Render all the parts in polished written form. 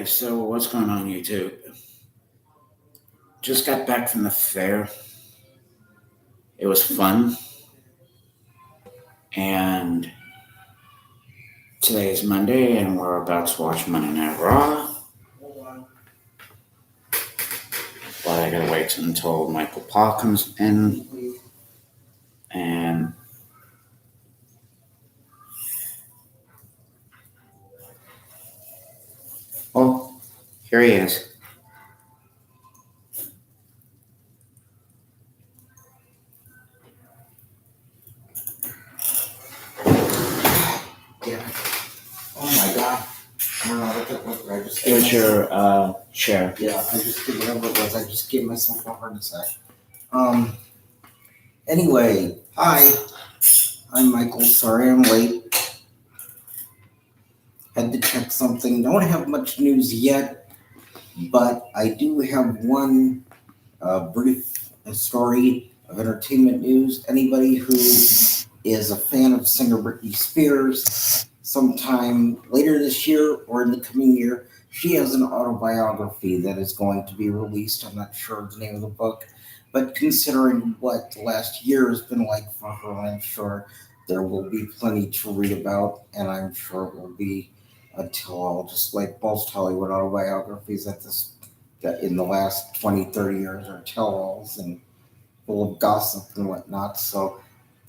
So what's going on YouTube? Just got back from the fair. It was fun, and today is Monday, and we're about to watch Monday Night Raw. But I gotta wait until Michael Paul comes in, and oh, here he is. Yeah. Oh my god. I don't know what I just Here's your share. Yeah, I just did whatever it was. I just gave myself a heart attack. Anyway, hi. I'm Michael. Sorry I'm late. Had to check something. Don't have much news yet, but I do have one brief story of entertainment news. Anybody who is a fan of singer Britney Spears, sometime later this year or in the coming year, she has an autobiography that is going to be released. I'm not sure of the name of the book, but considering what the last year has been like for her, I'm sure there will be plenty to read about, and I'm sure it will be a tell-all, just like most Hollywood autobiographies that in the last 20, 30 years are tell-alls and full of gossip and whatnot. So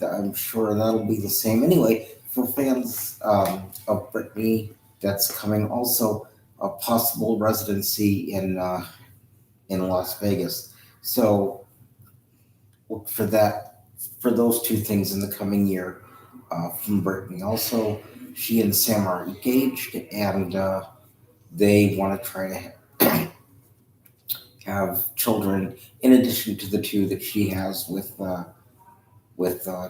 I'm sure that'll be the same. Anyway, for fans of Britney, that's coming. Also, a possible residency in Las Vegas. So look for that, for those two things in the coming year from Britney. Also, she and Sam are engaged, and they want to try to have children in addition to the two that she has with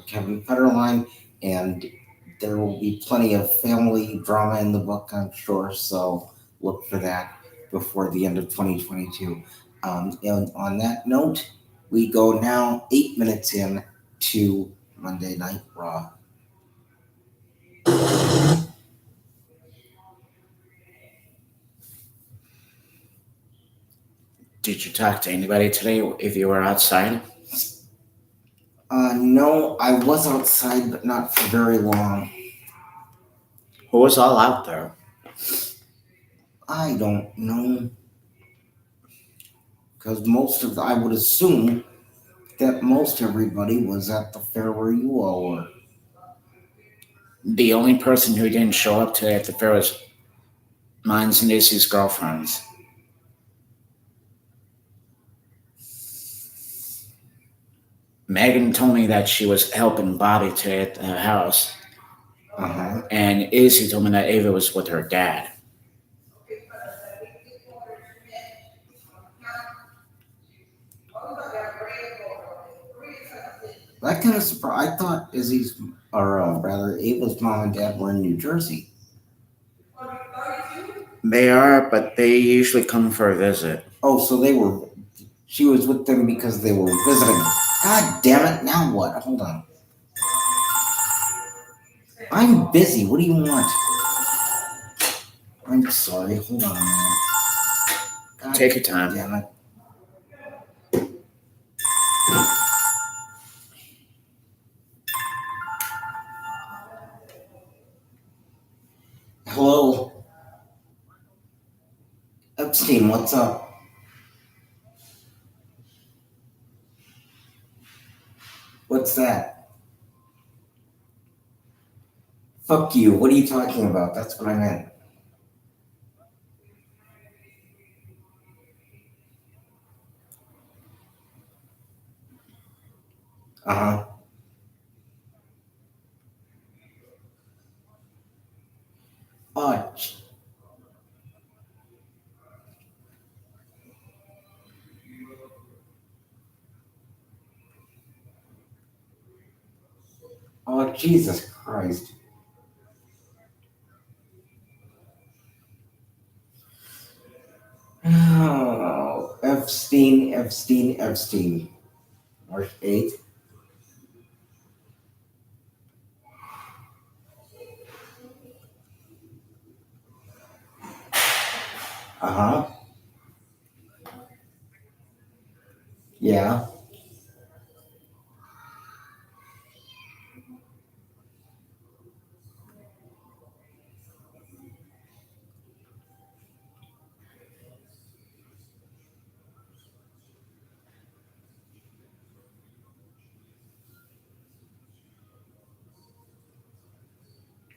Kevin Federline, and there will be plenty of family drama in the book, I'm sure. So look for that before the end of 2022. And on that note, we go now 8 minutes in to Monday Night Raw. Did you talk to anybody today if you were outside? No, I was outside, but not for very long. Who was all out there? I don't know. Because I would assume that most everybody was at the fair where you all were. The only person who didn't show up today at the fair was mine's and Izzy's girlfriends. Megan told me that she was helping Bobby today at the house. And Izzy told me that Ava was with her dad. That kind of surprised. I thought Ava's mom and dad were in New Jersey. They are, but they usually come for a visit. Oh, so she was with them because they were visiting. God damn it, now what? Hold on. I'm busy. What do you want? I'm sorry. Hold on a minute. God Take your time. Damn it. Hello. Epstein, what's up? What's that? Fuck you. What are you talking about? That's what I meant. Uh-huh. Oh, Jesus Christ. Oh, Epstein. March 8th. Uh huh. Yeah.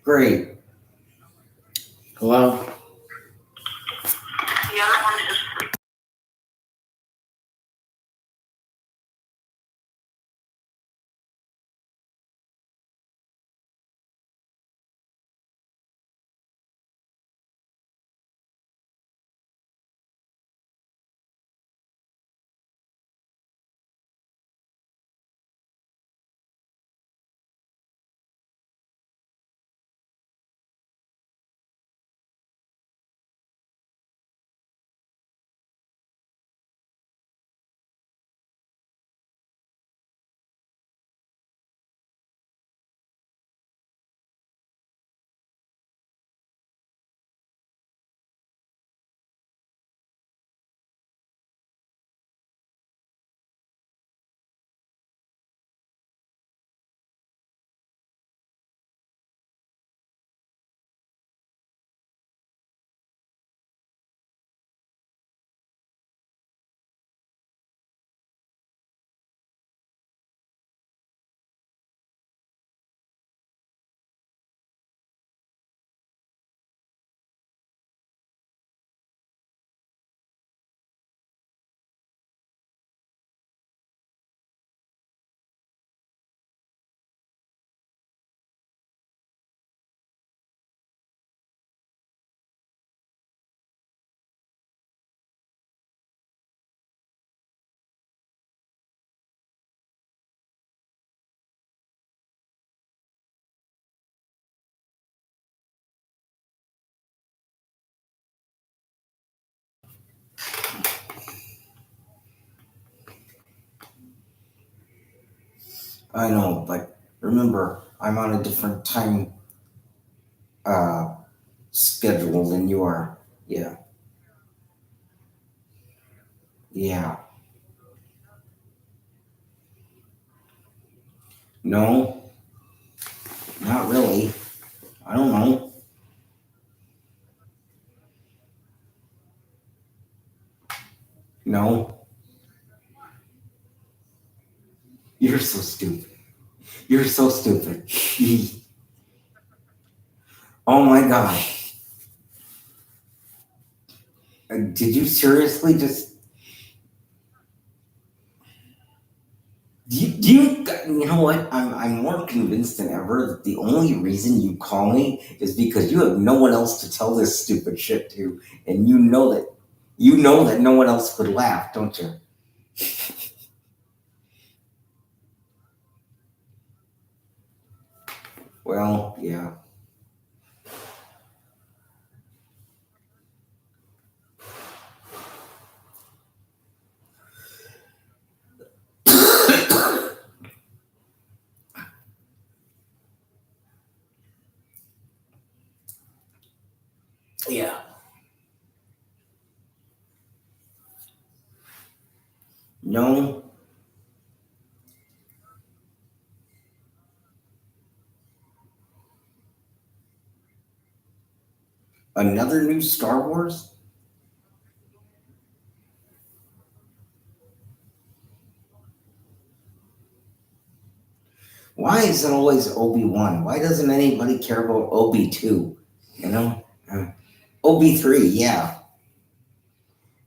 Great. Hello? I know, but remember, I'm on a different time uh, schedule than you are. Yeah. Yeah. No, not really. I don't know. No, you're so stupid. You're so stupid. Oh my god. Did you seriously just you know what? I'm more convinced than ever that the only reason you call me is because you have no one else to tell this stupid shit to, and you know that no one else would laugh, don't you? Well, yeah. Yeah. No, another new Star Wars? Why is it always Obi-Wan? Why doesn't anybody care about Obi-2? You know? Obi-3, yeah.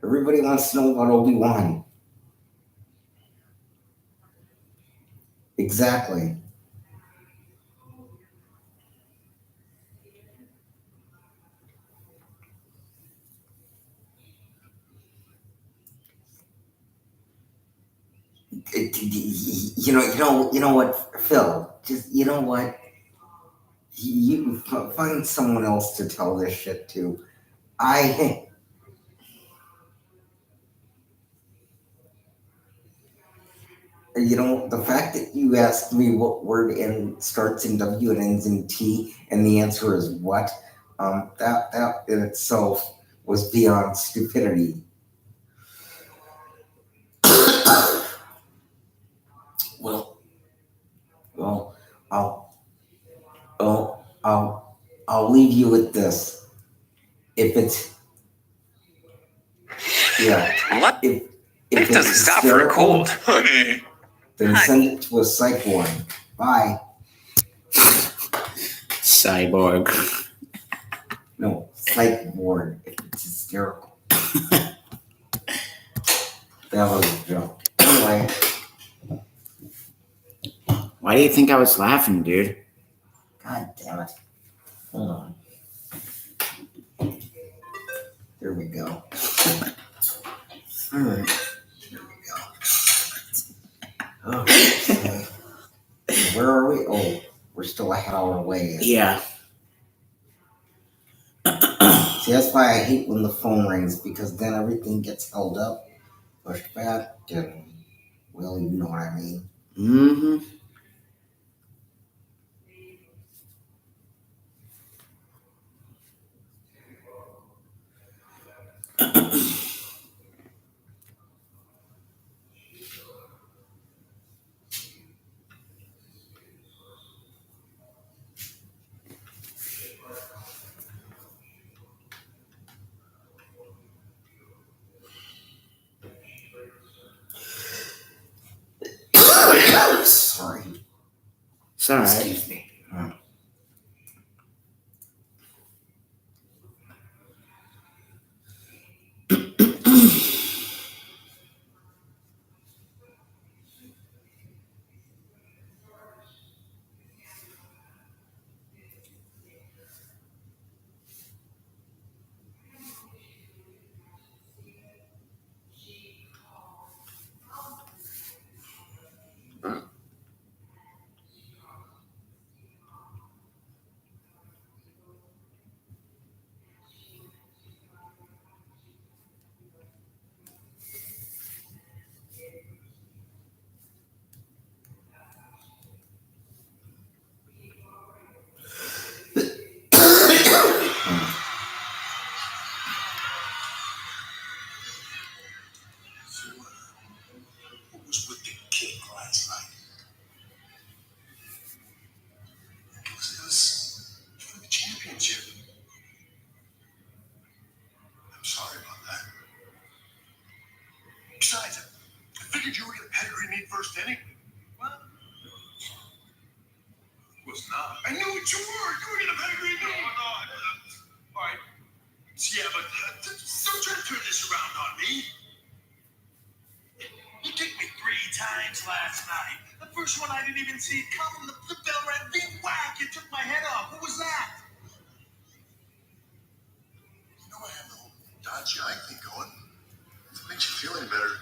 Everybody wants to know about Obi-Wan. Exactly. You know what, Phil? Just you know what? You find someone else to tell this shit to. I, the fact that you asked me what word starts in W and ends in T, and the answer is what, that in itself was beyond stupidity. Well, well, I'll, I'll leave you with this. If it's, yeah, What? if It doesn't it's stop for a hysterical, cold. Honey. then send it to a psych ward. Bye. Cyborg. No, psych ward if it's hysterical. That was a joke. Anyway, Why do you think I was laughing, dude? god damn it. Hold on. There we go. Alright. There we go. Okay. Where are we? Oh, we're still a half hour away. Yeah. See, that's why I hate when the phone rings, because then everything gets held up, pushed back, and, well, you know what I mean. Mm-hmm. Sorry. It's all right. Excuse me. What was with the kick last night? It was for the championship. I'm sorry about that. Besides, I figured you were going to pedigree me first inning. Well, was not. I knew what you were. You were going to pedigree me. No. All right. Yeah, but don't try to turn this around on me. You kicked me 3 times last night. The first one I didn't even see it coming. The bell rang, big whack. It took my head off. What was that? You know I have the whole dodgy eye thing going. If it makes you feel any better,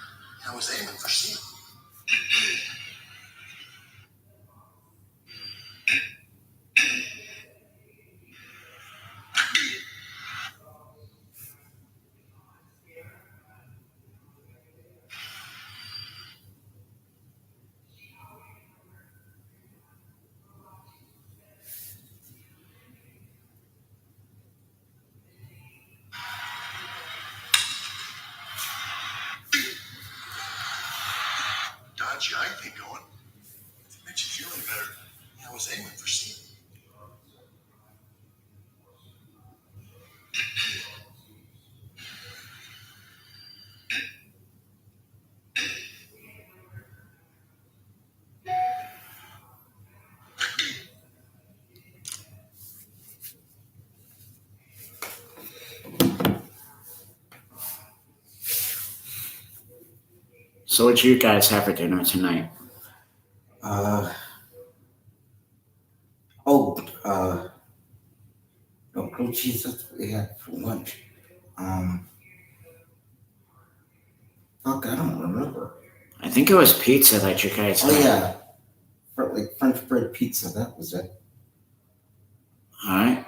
I was aiming for C. Dodgy eye thing going. If it makes you feel any better, I was aiming for C. So what you guys have for dinner tonight? No, blue cheese, that's what we had for lunch. Fuck, I don't remember. I think it was pizza that you guys Oh, had. yeah. Like French bread pizza, that was it. All right.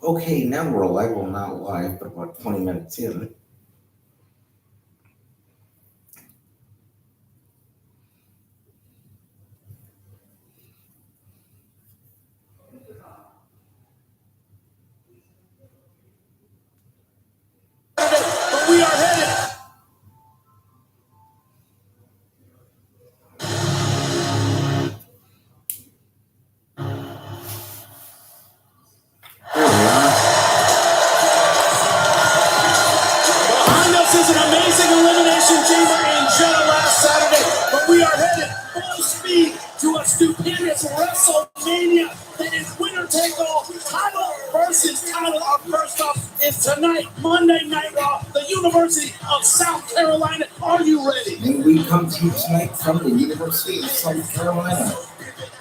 Okay, now we're live. Well, not live, but about 20 minutes in. But we are headed. There we are. Behind us is an amazing Elimination Chamber in Jeddah last Saturday, but we are headed full speed to a stupendous WrestleMania that is winner take all, title versus title. Our first off is tonight, Monday Night Raw, the University of South Carolina. Are you ready? And we come to you tonight from the University of South Carolina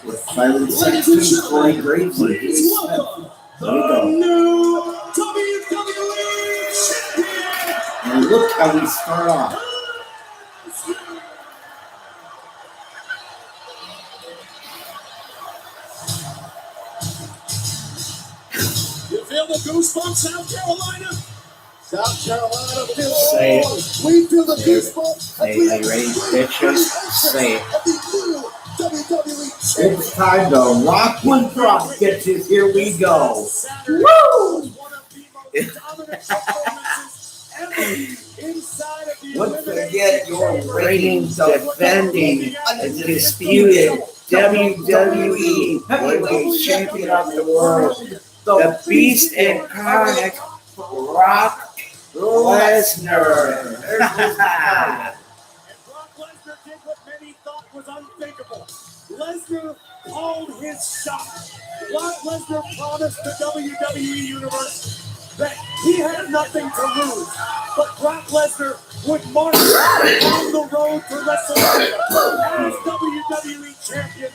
with Byron Saxton, Corey Graves, and Dave Please Smith. welcome Here we the go. new WWE Champion. And look how we start off. You feel the goosebumps, South Carolina? South Carolina feels Say it. We feel the Say it. goosebumps. Say it. Are you ready, bitches? Say it. Of the new WWE Champion. It's time to rock with drop bitches. Here we go. Woo! Once again, your Ratings defending the disputed WWE Heavyweight Champion of the World, the Beast Incarnate, Brock Lesnar. And Brock Lesnar did what many thought was unthinkable. Lesnar called his shot. Brock Lesnar promised the WWE Universe that he had nothing to lose, but Brock Lesnar would march on the road to WrestleMania as WWE Champion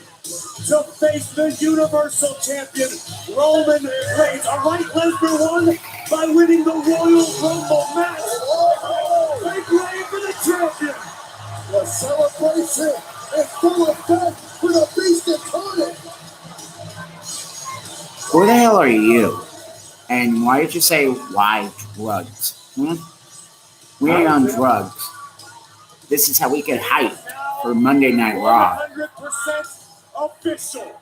to face the Universal Champion, Roman Reigns. All right, Lesnar won by winning the Royal Rumble match. Make way for the champion. The celebration is full effect for the Beast Incarnate. Who the hell are you? And why did you say why drugs? We ain't on drugs. This is how we get hype for Monday Night Raw. 100% official.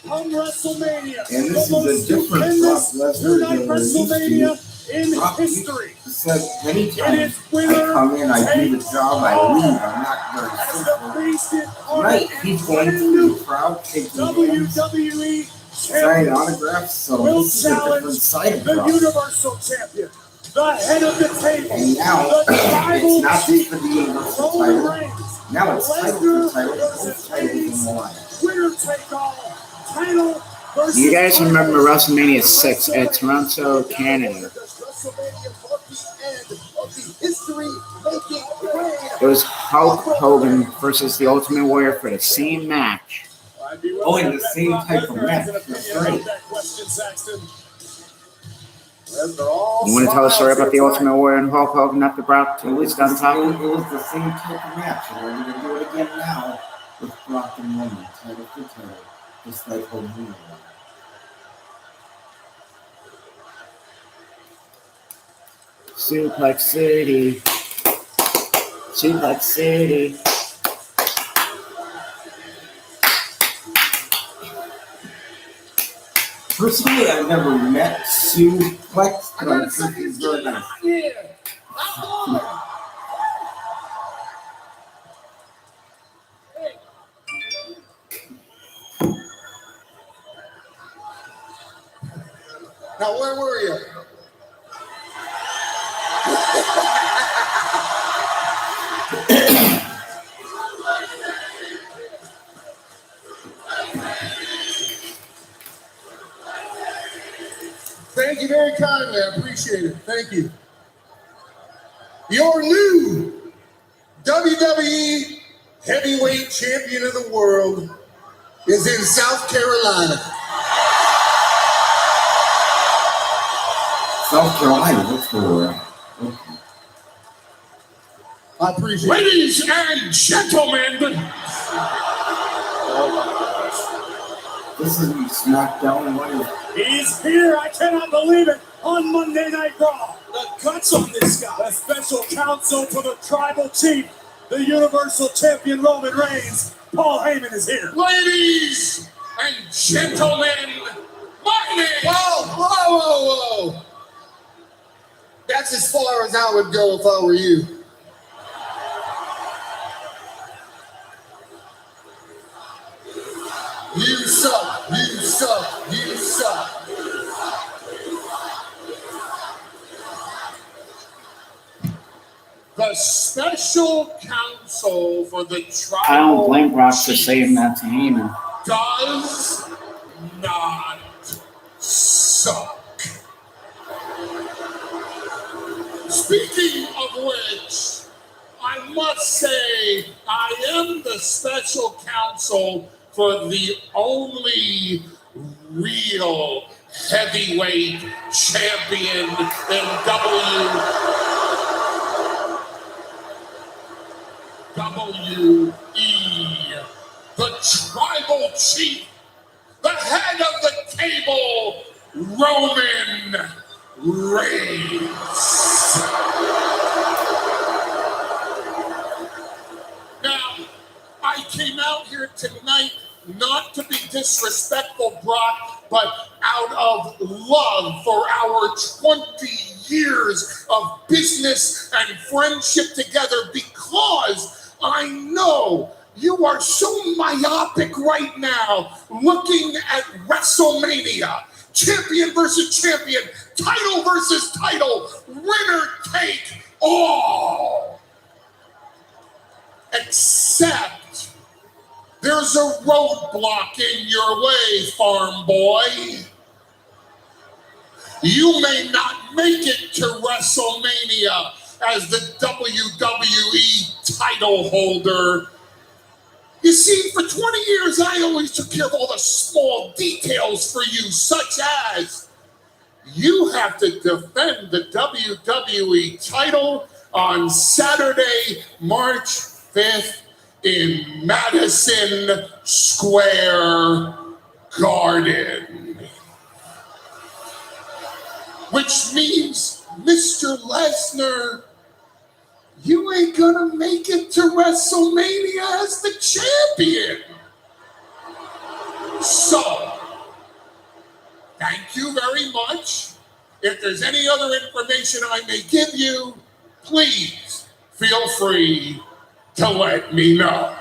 Come WrestleMania. And this the is a most different Brock stupendous Lesnar two-night than we're used to. WrestleMania in Brock history. said many It times, is winner I come in, I do the takes job, I all. leave. I'm not very As the simple. Beast Tonight, Incarnate he's and going brand to new the crowd, taking hands, WWE signing champion, autographs. So will this is a different challenge side of the Brock. Universal Champion, the head of the table, And now, the it's tribal not chief, just for the Universal Roman title. Reigns. Now it's title Lesnar for title, versus both titles Reigns. on the line. Winner take all. Title versus You guys title. remember WrestleMania 6 at Toronto, Canada. WrestleMania marked the end of the history-making reign. It was Hulk Hogan versus the Ultimate Warrior for the same match. Oh, and the same type of match. That's right. You want to tell a story about the Ultimate Warrior and Hulk Hogan after Brock It was, was done talking? it was the same type of match, and we're going to do it again now with Brock and Roman, title for title, just like Hogan won. Suplex City. Suplex City. Personally, I've never met Suplex, but I'm sure he's very nice. Now, where were you? Thank you very kindly. I appreciate it. Thank you. Your new WWE Heavyweight Champion of the World is in South Carolina. South Carolina, that's where we're at. Okay. I appreciate it. Ladies and gentlemen, This is SmackDown. What is He's here. I cannot believe it. On Monday Night Raw. The guts on this guy. The special counsel for the tribal chief, the Universal Champion Roman Reigns. Paul Heyman is here. Ladies and gentlemen, my name. Whoa! That's as far as I would go if I were you. You suck. The special counsel for the tribal I don't blame Brock for chief saying that to Heyman. does not suck. Speaking of which, I must say I am the special counsel for the only real heavyweight champion in WWE, the tribal chief, the head of the table, Roman Reigns. Now, I came out here tonight not to be disrespectful, Brock, but out of love for our 20 years of business and friendship together, because I know you are so myopic right now looking at WrestleMania. Champion versus champion, title versus title, winner take all. Except there's a roadblock in your way, farm boy. You may not make it to WrestleMania as the WWE title holder. You see, for 20 years, I always took care of all the small details for you, such as you have to defend the WWE title on Saturday, March 5th in Madison Square Garden. Which means, Mr. Lesnar, you ain't gonna make it to WrestleMania as the champion. So, thank you very much. If there's any other information I may give you, please feel free to let me know.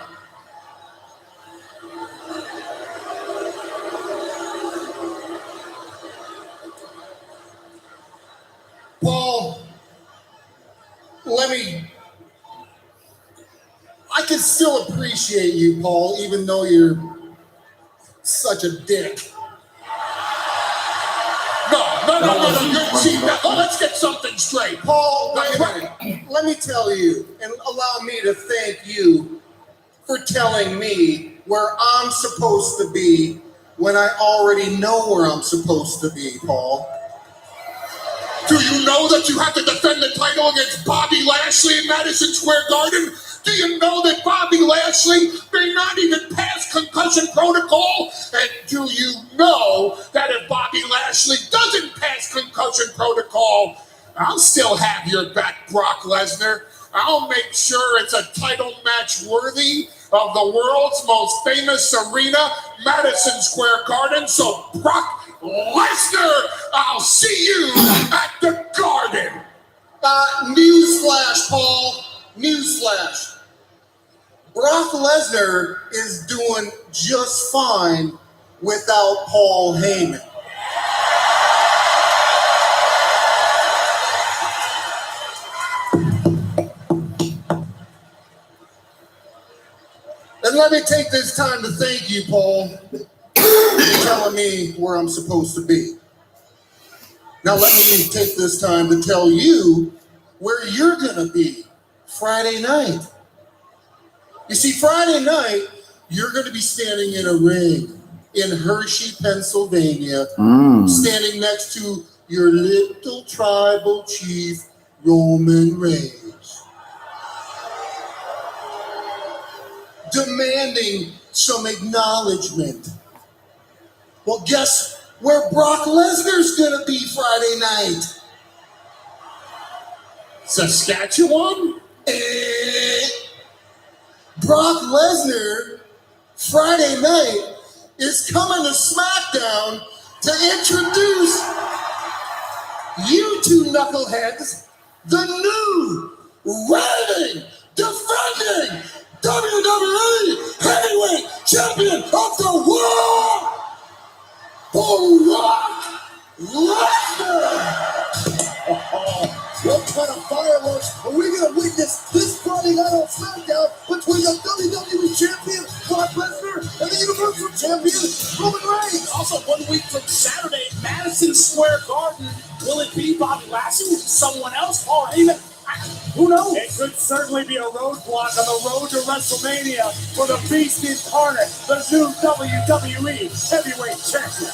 Paul, I can still appreciate you, Paul, even though you're such a dick. No, you're cheating. Let's get something straight. Paul, wait a minute. Let me tell you, and allow me to thank you for telling me where I'm supposed to be when I already know where I'm supposed to be, Paul. Do you know that you have to defend the title against Bobby Lashley in Madison Square Garden? Do you know that Bobby Lashley may not even pass concussion protocol? And do you know that if Bobby Lashley doesn't pass concussion protocol, I'll still have your back, Brock Lesnar. I'll make sure it's a title match worthy of the world's most famous arena, Madison Square Garden. So, Brock Lesnar, I'll see you at the Garden. Newsflash, Paul. Newsflash. Brock Lesnar is doing just fine without Paul Heyman. And let me take this time to thank you, Paul, for telling me where I'm supposed to be. Now let me take this time to tell you where you're going to be Friday night. You see, Friday night, you're going to be standing in a ring in Hershey, Pennsylvania, standing next to your little tribal chief, Roman Reigns, demanding some acknowledgement Well, guess where Brock Lesnar's gonna be Friday night? Saskatchewan? Brock Lesnar, Friday night, is coming to SmackDown to introduce you two knuckleheads the new reigning, defending WWE Heavyweight Champion of the World, Brock Lesnar! What kind of fireworks are we going to witness this Friday night on SmackDown between the WWE Champion Brock Lesnar and the Universal Champion Roman Reigns? Also, 1 week from Saturday, Madison Square Garden. Will it be Bobby Lashley? Someone else? Paul Heyman? Who knows? It could certainly be a roadblock on the road to WrestleMania for the Beast incarnate, the new WWE Heavyweight Champion.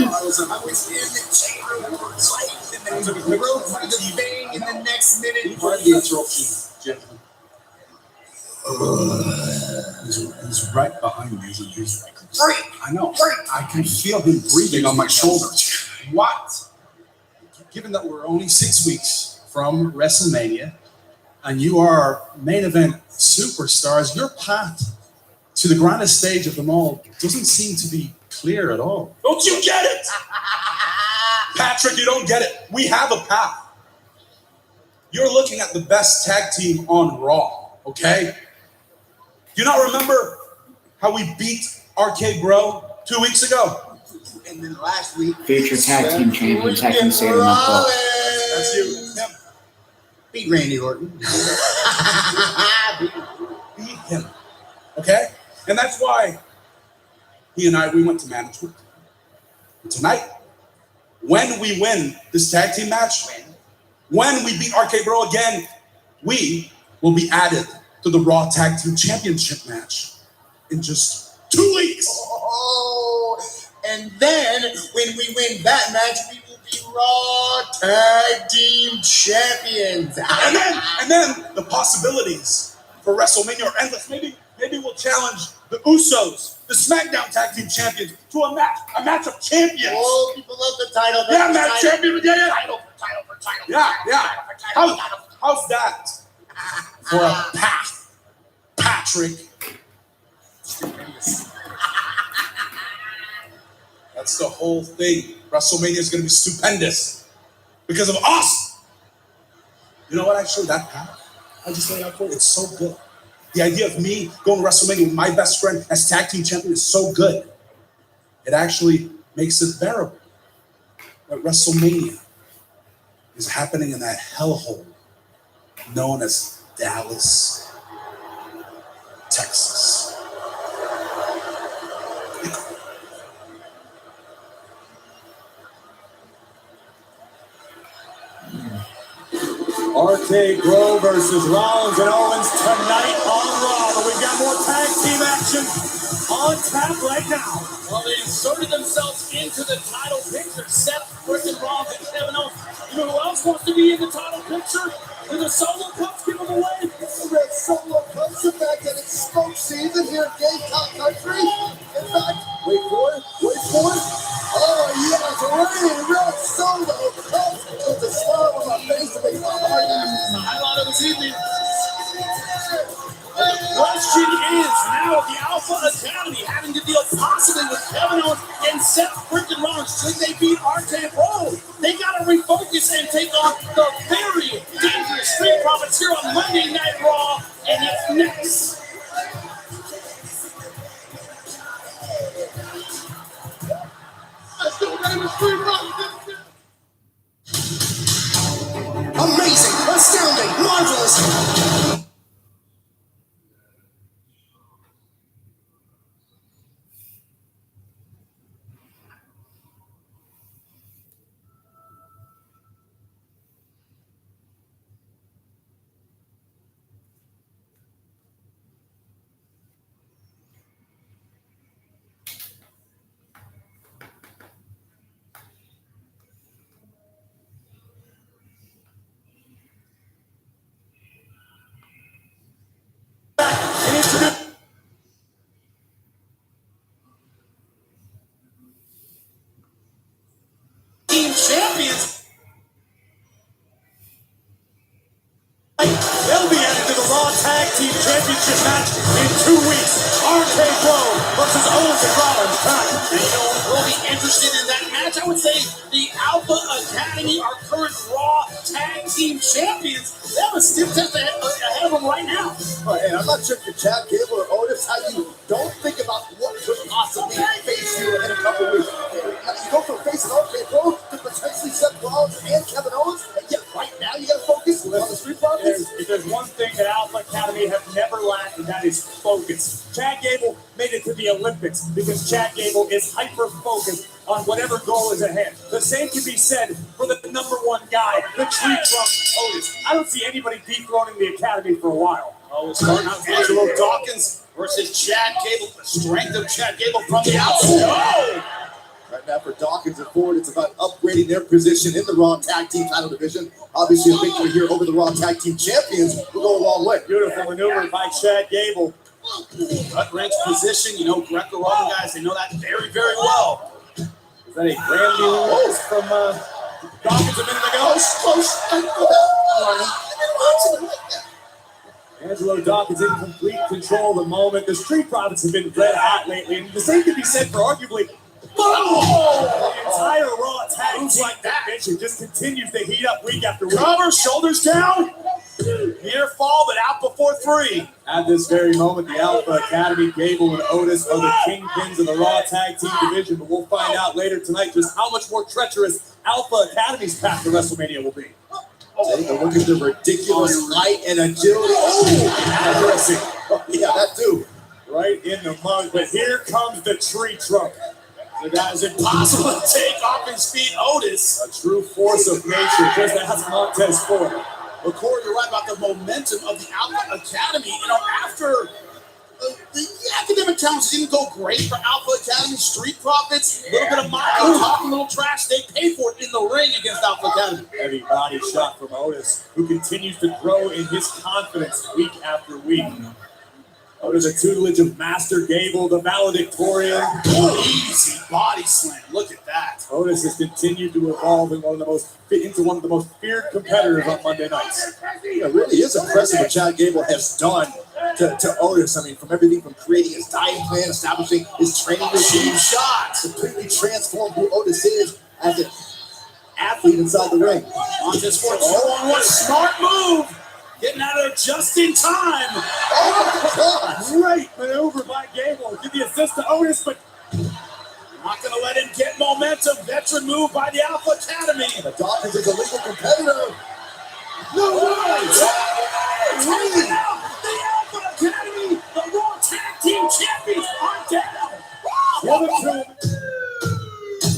I was in the chamber fight, and then the broke the thing, and the next minute. Pardon the interruption, gentlemen. He's right behind me. He's I know. I can feel him breathing on my shoulder. What? Given that we're only 6 weeks from WrestleMania, and you are main event superstars, your path to the grandest stage of them all doesn't seem to be clear at all. Don't you get it? Patrick, you don't get it. We have a path. You're looking at the best tag team on Raw, okay? Do you not remember how we beat RK Bro 2 weeks ago? And then last week, Future tag team champions, I can say them up. That's you. Yep. beat Randy Orton. Beat him, okay? And that's why he and we went to management. And tonight, when we win this tag team match, when we beat RK Bro again, we will be added to the Raw Tag Team Championship match in just 2 weeks. Oh, and then when we win that match, we will be Raw Tag Team Champions. And then the possibilities for WrestleMania are endless. Maybe we'll challenge the Usos, the SmackDown Tag Team Champions, to a match of champions. Oh, people love the title. Yeah, match champion. Yeah. Title for title for title. Yeah. Title for title. How's that for a path, Patrick? That's the whole thing. WrestleMania is going to be stupendous because of us. You know what? Actually, that path I just laid out for you, it's so good. The idea of me going to WrestleMania with my best friend as tag team champion is so good. It actually makes it bearable. But WrestleMania is happening in that hellhole known as Dallas, Texas. RK Bro versus Rollins and Owens tonight on Raw. But we've got more tag team action on tap right now. Well, they inserted themselves into the title picture. Seth freaking Rollins and Kevin Owens. You know who else wants to be in the title picture? Do the Solo Cups give them away? The Red Solo Cups are back at its smoke season here in Gamecock Country. In fact, wait for it. Oh, yes, Red Solo Cups with the smile on my face to make my heart happy. Highlight of this evening. The question is now the Alpha Academy having to deal possibly with Kevin Owens and Seth freaking Rollins. Should they beat RK Bro? They got to refocus and take on the very dangerous Street Profits here on Monday Night Raw, and it's next. Amazing, astounding, marvelous. Championship match in 2 weeks. RK Bro versus Owens and Rollins. And you know, we'll be interested in that match. I would say the Alpha Academy, our current Raw Tag Team Champions, they have a stiff test ahead of them right now. Oh, hey, I'm not sure if you're Chad Gable or Otis, how you don't think about what could possibly face you in a couple weeks. You go from facing RK Bro to potentially Seth Rollins and Kevin Owens, and yet right now you got to focus on the Street Profits. If there's one thing that Alpha Academy have never lacked, and that is focus. Chad Gable made it to the Olympics because Chad Gable is hyper-focused on whatever goal is ahead. The same can be said for the #1 guy, the tree trunk Otis. I don't see anybody dethroning the Academy for a while. Oh, it's starting out Angelo Dawkins versus Chad Gable. The strength of Chad Gable from the outside. Right now for Dawkins and Ford, it's about upgrading their position in the Raw Tag Team title division. Obviously, a victory here over the Raw Tag Team Champions will go a long way. Beautiful maneuver by Chad Gable. Gut wrench position, you know, Greco-Roman guys, they know that very, very well. Is that a brand new rose from Dawkins a minute ago? Angelo Dawkins in complete control of the moment. The Street Profits have been red hot lately, and the same can be said for arguably the entire Raw Tag Team like that division just continues to heat up week after week. Cover, shoulders down. Near fall, but out before 3. At this very moment, the Alpha Academy, Gable and Otis are the kingpins of the Raw Tag Team division, but we'll find out later tonight just how much more treacherous Alpha Academy's path to WrestleMania will be. Take a look at the ridiculous height and agility. Addressing. Yeah, that too. Right in the mug, but here comes the tree trunk. The guy's impossible to take off his feet. Otis. A true force of nature, just as Montez Ford. Well, Corey, you're right about the momentum of the Alpha Academy. You know, after the academic challenges didn't go great for Alpha Academy, Street Profits, a little bit of mocking, talking, a little trash, they pay for it in the ring against Alpha Academy. Heavy body shot from Otis, who continues to grow in his confidence week after week. Otis, a tutelage of Master Gable, the valedictorian. Easy body slam. Look at that. Otis has continued to evolve into one of the most feared competitors on Monday nights. It really is impressive what Chad Gable has done to Otis. I mean, from everything from creating his diet plan, establishing his training routine, shots, completely transformed who Otis is as an athlete inside the ring. Montez Ford, 2-on-1, smart move. Getting out of there just in time. Oh my God! Great maneuver by Gable. Give the assist to Otis, but not going to let him get momentum. Veteran move by the Alpha Academy. The Dawkins is a legal competitor. No way! The Alpha Academy, the Raw Tag Team Champions are down.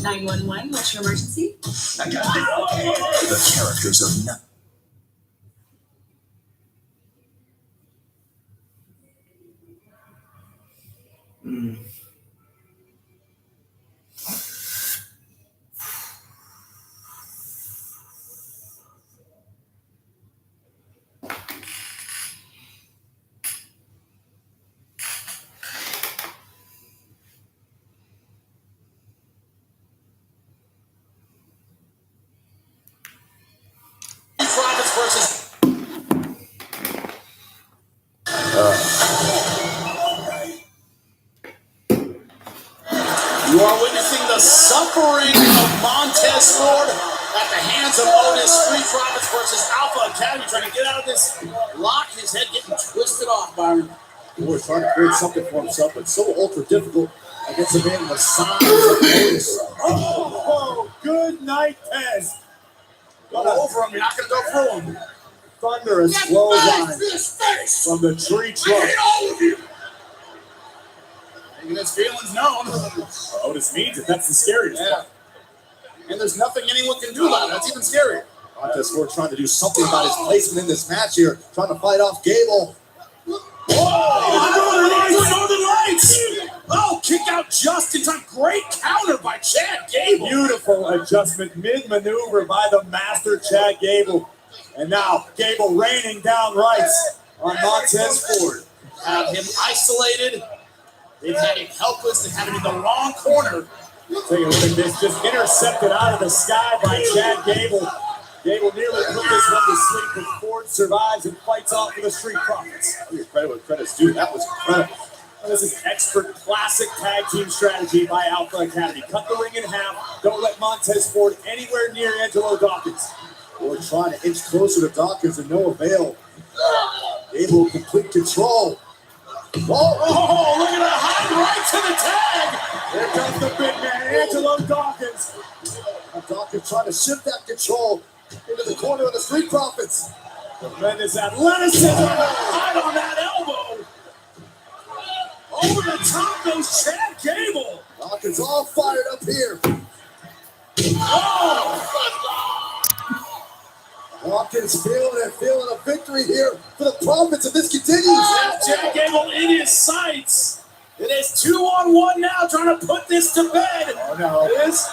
911, what's your emergency? I got it. The characters of nothing. Profits versus you are witnessing the suffering of Montez Ford at the hands of Otis. Street Profits versus Alpha Academy trying to get out of this lock. His head getting twisted off, Byron. Boy, trying to create something for himself, but so ultra difficult against a man the size of Otis. oh, good night, Tez. Go over him. You're not going to go through him. Thunderous slow line Face. from the tree I trunk. hate all of you. Making his feelings known. Otis means it. That's the scariest Yeah. part. And there's nothing anyone can do about it. That's even scarier. Montez Ford trying to do something about his placement in this match here, trying to fight off Gable. Northern Lights. Oh, kick out just in time. Great counter by Chad Gable. Beautiful adjustment mid-maneuver by the master Chad Gable. And now Gable raining down rights on Montez Ford. Have him isolated. They've had him helpless. They have him in the wrong corner. Take a look at this, just intercepted out of the sky by Chad Gable. Gable nearly put this one to sleep, but Ford survives and fights off for the Street Profits. I'll give credit where credit's due. That was incredible. And this is expert classic tag team strategy by Alpha Academy. Cut the ring in half. Don't let Montez Ford anywhere near Angelo Dawkins. We're trying to inch closer to Dawkins and no avail. Able to complete control. Oh, look at that high right to the tag. Here comes the big man, Angelo Dawkins. Dawkins trying to shift that control into the corner of the Street Profits. Tremendous athleticism. Right on that elbow. Over the top goes Chad Gable. Dawkins all fired up here. Oh! Dawkins feeling a victory here for the Profits if this continues. Chad Gable in his sights. It is 2-on-1 now, trying to put this to bed. Oh no. It is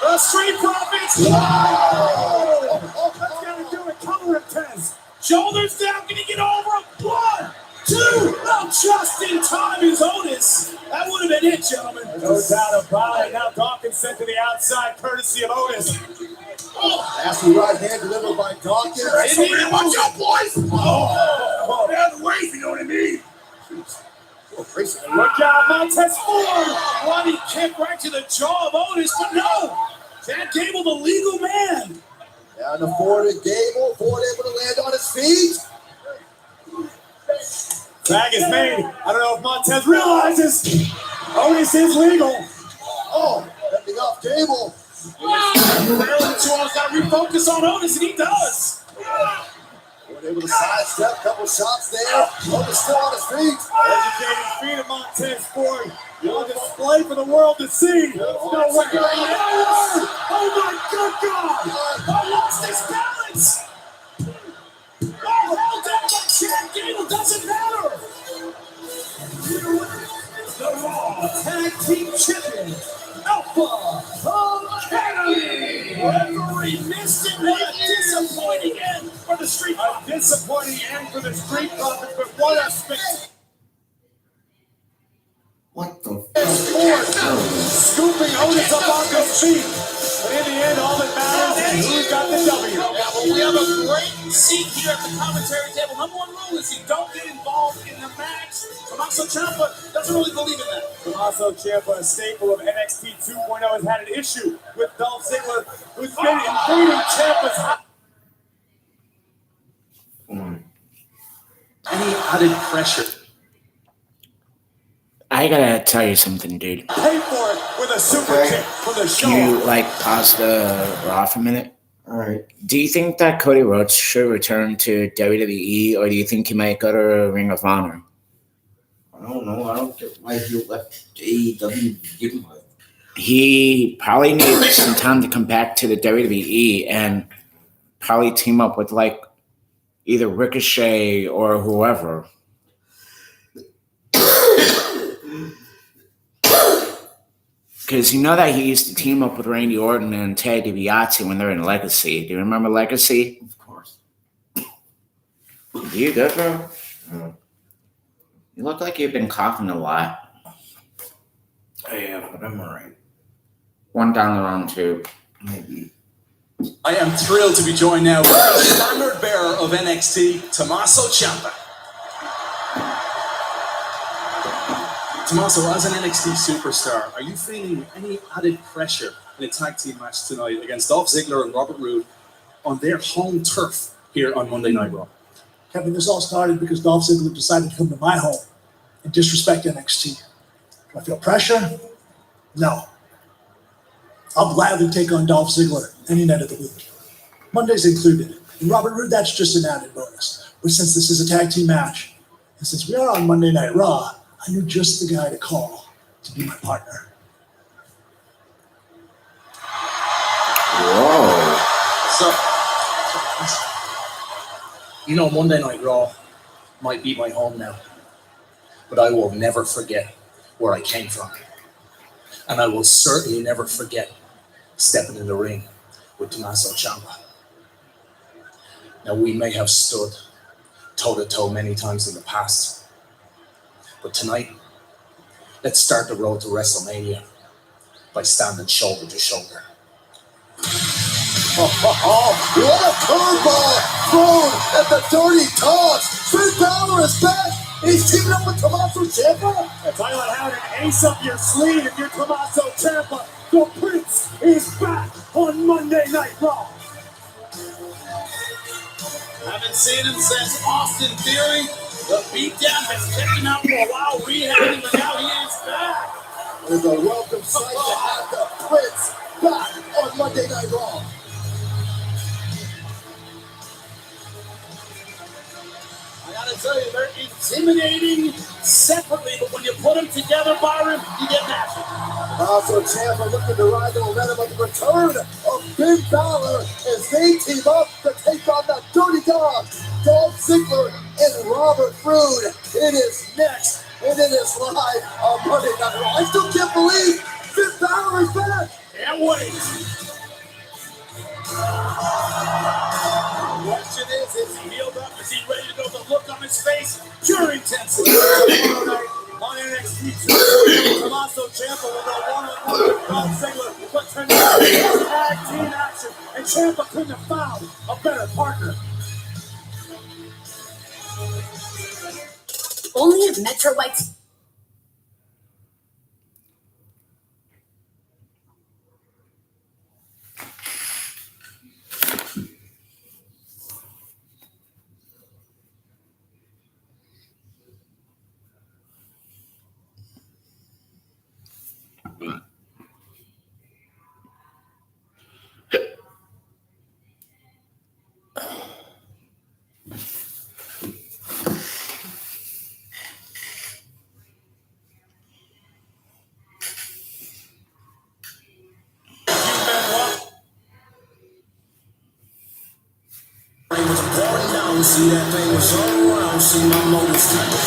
the Street Profits. Oh! That's got to do it. Color it, Tez. Shoulders down. Can he get over him? 1, 2. Oh, just in time is Otis. That would have been it, gentlemen. No doubt about it. Now Dawkins sent to the outside, courtesy of Otis. Nasty right hand delivered by Dawkins. Watch out, boys! Oh, They're the ways, you know what I mean? look out, Montez Ford. Running kick right to the jaw of Otis, but no. Chad Gable, the legal man. Down to Ford and Gable. Ford able to land on his feet. Tag is made. I don't know if Montez realizes Otis is legal. Oh, lifting off Gable. He's got to refocus on Otis, and he does. Ford able to sidestep, couple shots there. Otis still on his feet. Educated feet of Montez Ford. On display for the world to see. No way. Oh my good God! I lost his balance. Oh, held down by Chad Gable. Doesn't matter. The Raw Tag Team Champion, Alpha Academy. Referee missed it. What a disappointing end for the Street. A disappointing end for the Street Profits, but what a spectacular. What the Ford scooping Otis up on his feet. But in the end, all that matters is who's got the W. Yeah, well, we have a great seat here at the commentary table. Number one rule is you don't get involved in the match. Tommaso Ciampa doesn't really believe in that. Tommaso Ciampa, a staple of NXT 2.0, has had an issue with Dolph Ziggler, who's been invading Ciampa's house. Any added pressure? I gotta tell you something, dude. Pay for it with a super kick for the show. Can you pause the Raw for a minute? All right. Do you think that Cody Rhodes should return to WWE, or do you think he might go to Ring of Honor? I don't know. I don't get why he left AEW to begin with. He probably needs some time to come back to the WWE and probably team up with either Ricochet or whoever. Because you know that he used to team up with Randy Orton and Ted DiBiase when they're in Legacy. Do you remember Legacy? Of course. You good, bro? You look like you've been coughing a lot. Yeah, but I'm all right. One down the wrong tube. Maybe. I am thrilled to be joined now with the standard bearer of NXT, Tommaso Ciampa. Tommaso, as an NXT superstar, are you feeling any added pressure in a tag team match tonight against Dolph Ziggler and Robert Roode on their home turf here on Monday Night Raw? Kevin, this all started because Dolph Ziggler decided to come to my home and disrespect NXT. Do I feel pressure? No. I'll gladly take on Dolph Ziggler any night of the week. Mondays included. And Robert Roode, that's just an added bonus. But since this is a tag team match, and since we are on Monday Night Raw, I knew just the guy to call to be my partner. Whoa. So, Monday Night Raw might be my home now, but I will never forget where I came from. And I will certainly never forget stepping in the ring with Tommaso Ciampa. Now, we may have stood toe-to-toe many times in the past, but tonight, let's start the road to WrestleMania by standing shoulder to shoulder. What a curveball thrown at the dirty toss. Finn Balor is back. He's teaming up with Tommaso Ciampa. I tell you what, having an ace up your sleeve if you're Tommaso Ciampa. The Prince is back on Monday Night Raw. Haven't seen him since Austin Theory. The beatdown has kept him out for a while, rehabbing, but now he is back. It's a welcome sight to have the Prince back on Monday Night Raw. I gotta tell you, they're intimidating separately, but when you put them together, Byron, you get magic. Also, Ciampa looking to ride the momentum of the return of Finn Balor as they team up to take on the Dirty Dogs, Dolph Ziggler and Robert Roode. It is next, and it is live on Monday Night Raw. I still can't believe Finn Balor is back. Can't wait. The question is he healed up? Is he ready to go? The look on his face, pure intensity. Tomorrow night on NXT 2, Tommaso Ciampa will go one-on-one with Dolph Ziggler, but tonight is tag team action, and Ciampa couldn't have found a better partner. Only at Metro White's. See that thing was all around, see my moments. Having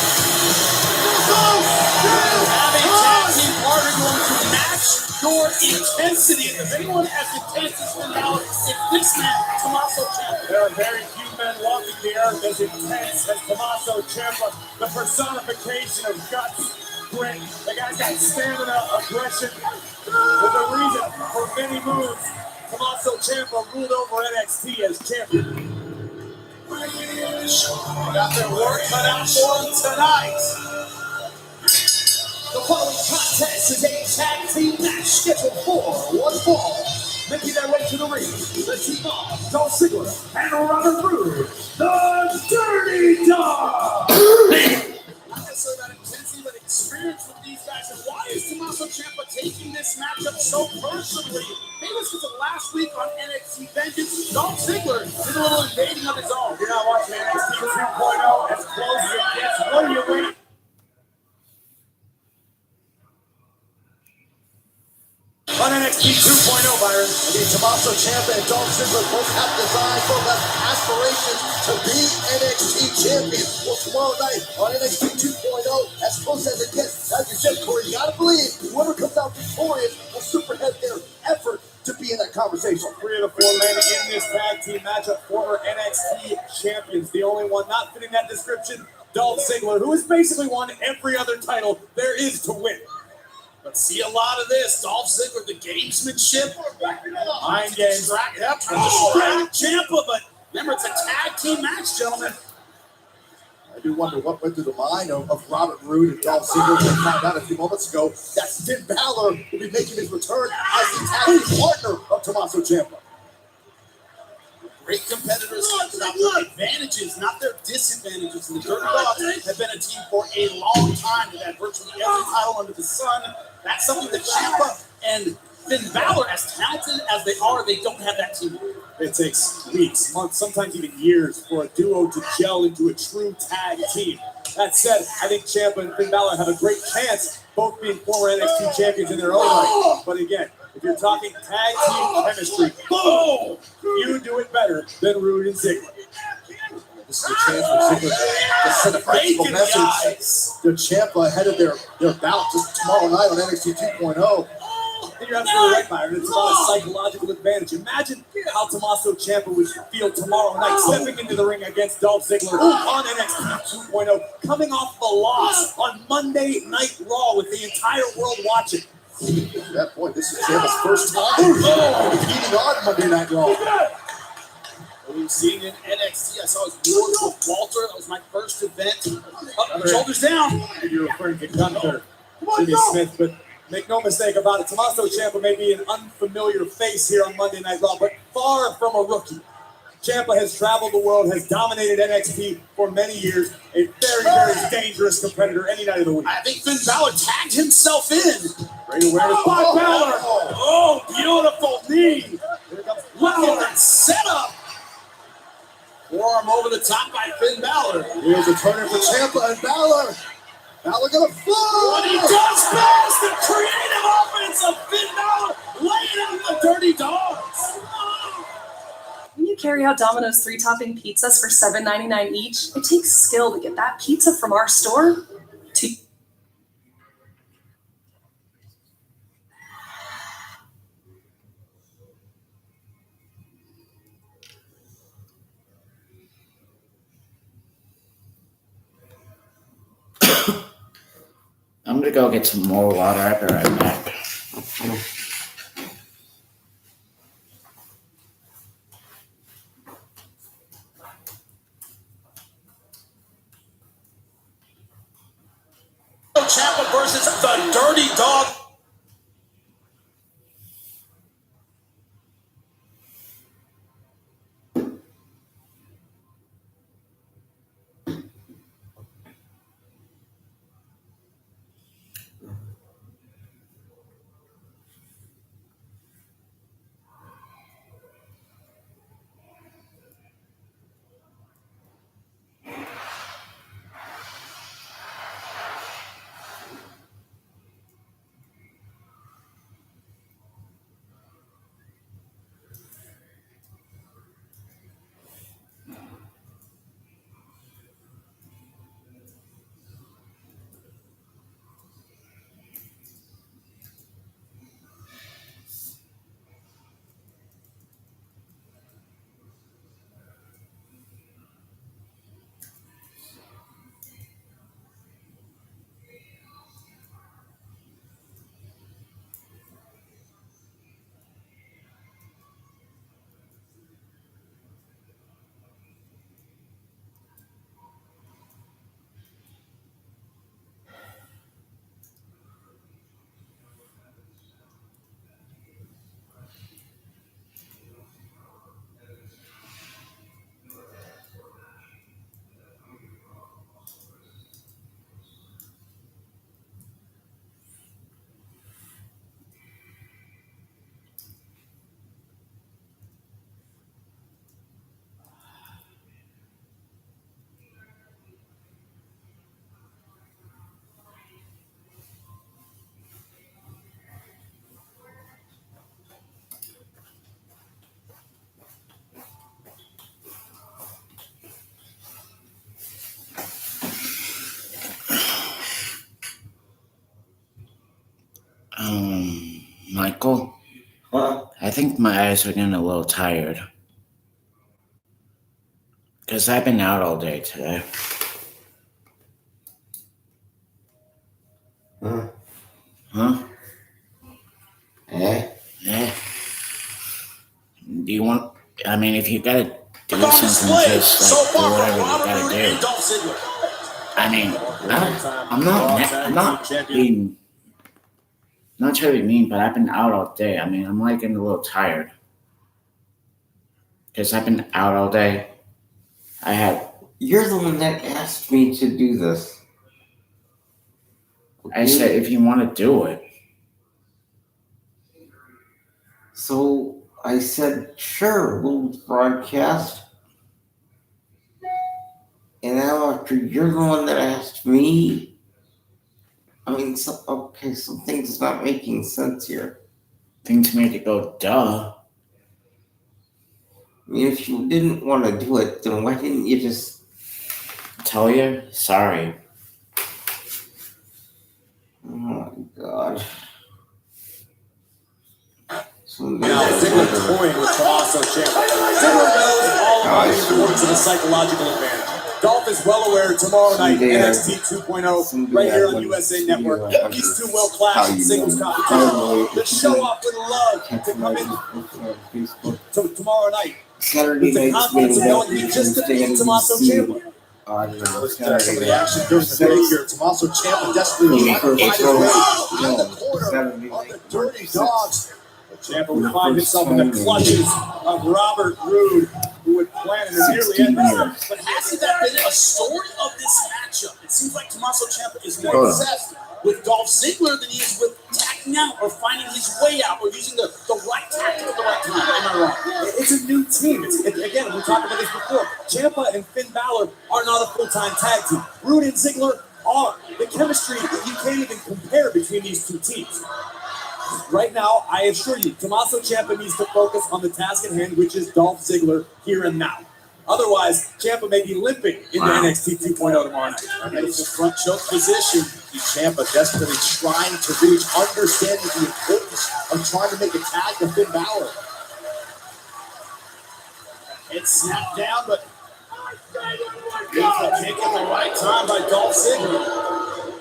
tag team partner going to match your intensity. And if anyone as intense as Finn Balor, it's this man, Tommaso Ciampa. There are very few men walking the earth as intense as Tommaso Ciampa, the personification of guts, grit. The guy's got stamina, aggression. With a reason for many moves, Tommaso Ciampa ruled over NXT as champion. Got their work cut out for them tonight. The following contest is a tag team match scheduled for one fall. Making their way to the ring, the team of Dolph Ziggler and Robert Roode, the Dirty Dogs. Not necessarily about intensity, but experience with these guys. And why is Tommaso Ciampa taking this matchup so personally? Maybe it's because of last week on NXT Vengeance, Dolph Ziggler did a little invading of his own. You're not watching NXT 2.0 as close as it gets. What are you waiting? On NXT 2.0, Byron, Tommaso Ciampa and Dolph Ziggler both have designed, both have aspirations to be NXT champions. Well, tomorrow night on NXT 2.0, as close as it gets, as you said, Corey, you gotta believe whoever comes out victorious will superhead their effort to be in that conversation. 3 of the 4 men in this tag team matchup, former NXT champions. The only one not fitting that description, Dolph Ziggler, who has basically won every other title there is to win. But see a lot of this. Dolph Ziggler, the gamesmanship. Mind games. Yep, trying to Ciampa, but remember, it's a tag team match, gentlemen. I do wonder what went through the mind of Robert Roode and Dolph Ziggler. We found out a few moments ago that Finn Balor will be making his return as the tag team partner of Tommaso Ciampa. Great competitors talk about their advantages, not their disadvantages. And the Dirty Dogs have been a team for a long time. They've had virtually every title under the sun. That's something that Ciampa and Finn Balor, as talented as they are, they don't have that team. It takes weeks, months, sometimes even years for a duo to gel into a true tag team. That said, I think Ciampa and Finn Balor have a great chance, both being former NXT champions in their own right. But again, if you're talking tag team chemistry, boom, you do it better than Roode and Ziggler. This is a chance for Ziggler to send a critical message to Ciampa ahead of their bout just tomorrow night on NXT 2.0. You're absolutely right, Byron. It's about a psychological advantage. Imagine how Tommaso Ciampa would feel tomorrow night stepping into the ring against Dolph Ziggler on NXT 2.0, coming off the loss on Monday Night Raw with the entire world watching. At that point, this is Ciampa's first time competing on Monday Night Raw. We've seen in NXT. I saw his wars with Walter. That was my first event. Up, shoulders down. You're referring to Gunther, Jimmy Smith, but make no mistake about it, Tommaso Ciampa may be an unfamiliar face here on Monday Night Raw, but far from a rookie. Ciampa has traveled the world, has dominated NXT for many years, a very, very dangerous competitor any night of the week. I think Finn Balor tagged himself in. Great awareness by Balor. Oh, beautiful knee. Here comes Look at that setup. Forearm over the top by Finn Balor. Here's a turner for Ciampa and Balor. Balor gonna fly. What he does best, the creative offense of Finn Balor, laying out the dirty dogs. When you carry out Domino's 3-topping pizzas for $7.99 each, it takes skill to get that pizza from our store to I'm gonna go get some more water. I'll be right back. Ciampa versus the Dirty Dog. Michael, I think my eyes are getting a little tired. Because I've been out all day today. Huh? Yeah. Do you want, I mean, if you gotta do something, just like, do whatever you gotta do. I mean, I'm not being, not trying to be mean, but I've been out all day. I mean, I'm like getting a little tired. Because I've been out all day. You're the one that asked me to do this. I said, if you want to do it. So I said, sure, we'll broadcast. And now after you're the one that asked me, I mean, something's not making sense here. Things made it go, duh. I mean, if you didn't want to do it, then why didn't you just tell you? Sorry. Oh my God. Now, Ziggler toying with Tommaso Ciampa. Ziggler knows all about the importance of a psychological advantage. Dolph is well aware tomorrow night, Someday, NXT 2.0, right here on USA Network. These two will clash in singles competition. The show off would love to come in tomorrow night. Saturday With the night's confidence of main knowing event he is just defeated Tommaso Ciampa. on Some Saturday of the night. action during the break here. Tommaso Ciampa desperately trying to find his way out of the corner Saturday of the night. Dirty Dogs. But Ciampa would find himself in the clutches of Robert Roode, who would plan to nearly end this. But hasn't that been a story of this matchup? It seems like Tommaso Ciampa is more Hold on. obsessed with Dolph Ziggler than he is with tacking out or finding his way out or using the right tactic at the right time. Am I wrong? It's a new team. Again, we talked about this before. Ciampa and Finn Balor are not a full-time tag team. Roode and Ziggler are. The chemistry, you can't even compare between these two teams. Right now, I assure you, Tommaso Ciampa needs to focus on the task at hand, which is Dolph Ziggler here and now. Otherwise, Ciampa may be limping into NXT 2.0 tomorrow night. Beautiful front choke position. Ciampa desperately trying to reach, understanding the importance of trying to make a tag to Finn Balor. It snapped down, but beautiful kick at the right time by Dolph Ziggler.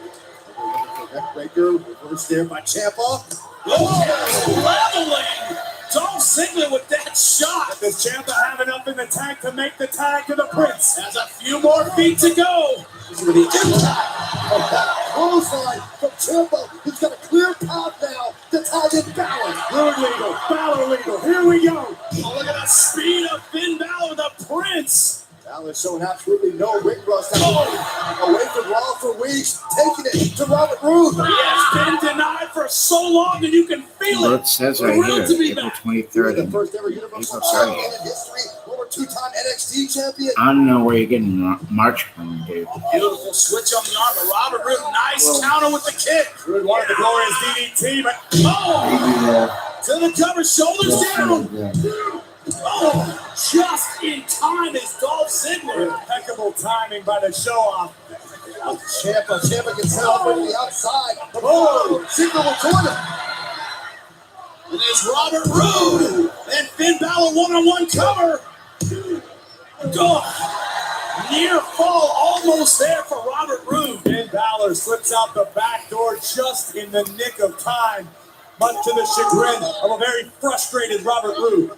Neckbreaker, reverse there by Ciampa. Oh, leveling! Dolph Ziggler with that shot. Does Ciampa have enough in the tag to make the tag to the Prince? Has a few more feet to go. This is where the impact of that clothesline from Ciampa. He's got a clear path now to tag in Balor. Roode legal, Balor legal. Here we go. Oh, look at the speed of Finn Balor, the Prince. Balor showing absolutely no ring rust. Away from Raw for weeks, taking it to Robert Roode. He has been denied for so long, and you can feel Well, it. it says right Thrilled to be here, April back. 23rd. The And first ever Universal April Champion 30th. in history, former two-time NXT champion. I don't know where you're getting March from, dude. Beautiful switch on the arm of Robert Roode. Nice counter with the kick. Roode wanted the glorious DDT, but Oh, to the cover, shoulders down. Oh, just in time is Dolph Ziggler. impeccable timing by the show-off. Ciampa gets set up on the outside. Oh, Ziggler will join him. And there's Robert Roode and Finn Balor one-on-one cover. Oh, near fall, almost there for Robert Roode. Finn Balor slips out the back door just in the nick of time, much to the chagrin of a very frustrated Robert Roode.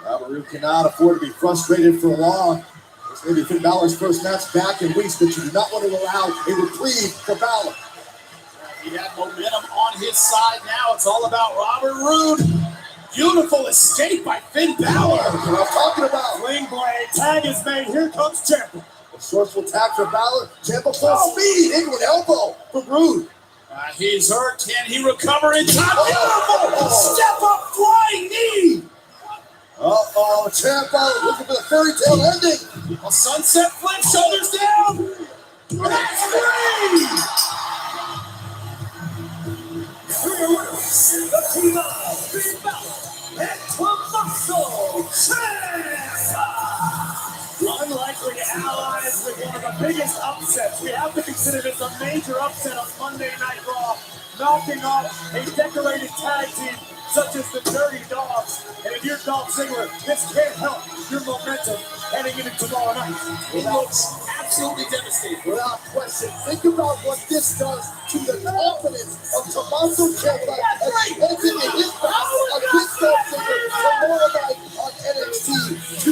Robert Roode cannot afford to be frustrated for long. This may be Finn Balor's first match back in weeks, but you do not want to allow a reprieve for Balor. He had momentum on his side now. It's all about Robert Roode. Beautiful escape by Finn Balor. That's what I'm talking about. Sling blade, tag is made. Here comes Ciampa. A forceful tag for Balor. Ciampa full speed into an elbow for Roode. He's hurt. Can he recover in time? Beautiful! Step up flying knee. Uh-oh, Ciampa looking for the fairy tale ending. A sunset flip, shoulders down. That's free. The team of Finn Balor and Tommaso Ciampa. Unlikely allies with one of the biggest upsets. We have to consider this a major upset on Monday Night Raw, knocking off a decorated tag team such as the Dirty Dogs. And if you're Dolph Ziggler, this can't help your momentum heading into tomorrow night. It looks absolutely devastating. Without question, think about what this does to the confidence of Tommaso Ciampa as he heads into his battle against Dolph Ziggler tomorrow night on NXT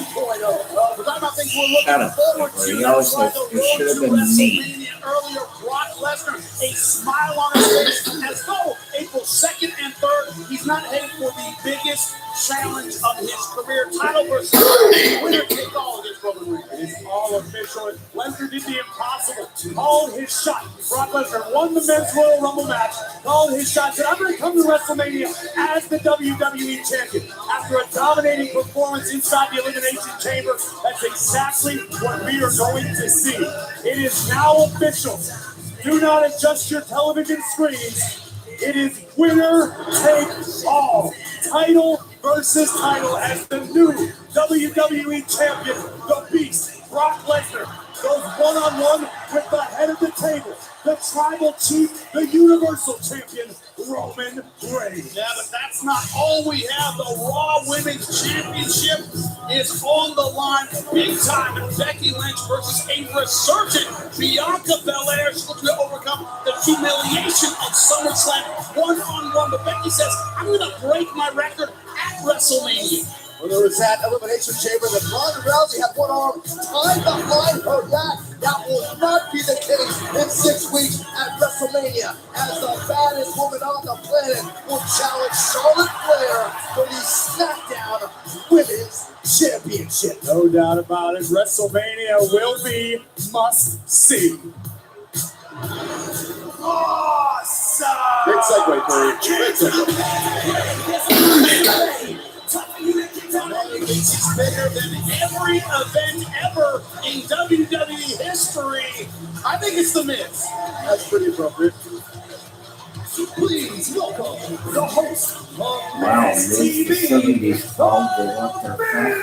2.0. Without I think we're looking Shut up, forward Ziggler. to You always like say the you should have road to been me. WrestleMania earlier. Brock Lesnar, a smile on his face, as though April 2nd and 3rd, he's not heading for the biggest challenge of his career. Title versus winner take all against Roman Reigns. It's all official. Lesnar did the impossible. Called his shot. Brock Lesnar won the Men's Royal Rumble match. Called his shot. Said, I'm going to come to WrestleMania as the WWE Champion. After a dominating performance inside the Elimination Chamber, that's exactly what we are going to see. It is now official. Do not adjust your television screens. It is winner take all. Title versus title as the new WWE Champion, the Beast, Brock Lesnar, goes one-on-one with the head of the table, the tribal chief, the Universal Champion, Roman Reigns. Yeah, but that's not all we have. The Raw Women's Championship is on the line big time. And Becky Lynch versus a resurgent Bianca Belair. She's looking to overcome the humiliation of SummerSlam one-on-one. But Becky says, I'm going to break my record at WrestleMania. When there was that Elimination Chamber, that Ronda Rousey had one arm tied behind her back. That will not be the case in 6 weeks at WrestleMania, as the baddest woman on the planet will challenge Charlotte Flair for the SmackDown Women's Championship. No doubt about it. WrestleMania will be must-see. Awesome! Big segue, Corey. Big segue. It's bigger than every event ever in WWE history. I think it's The Miz. That's pretty appropriate. So please welcome the host of Wow, Miz the TV. 70s called, they want their fashion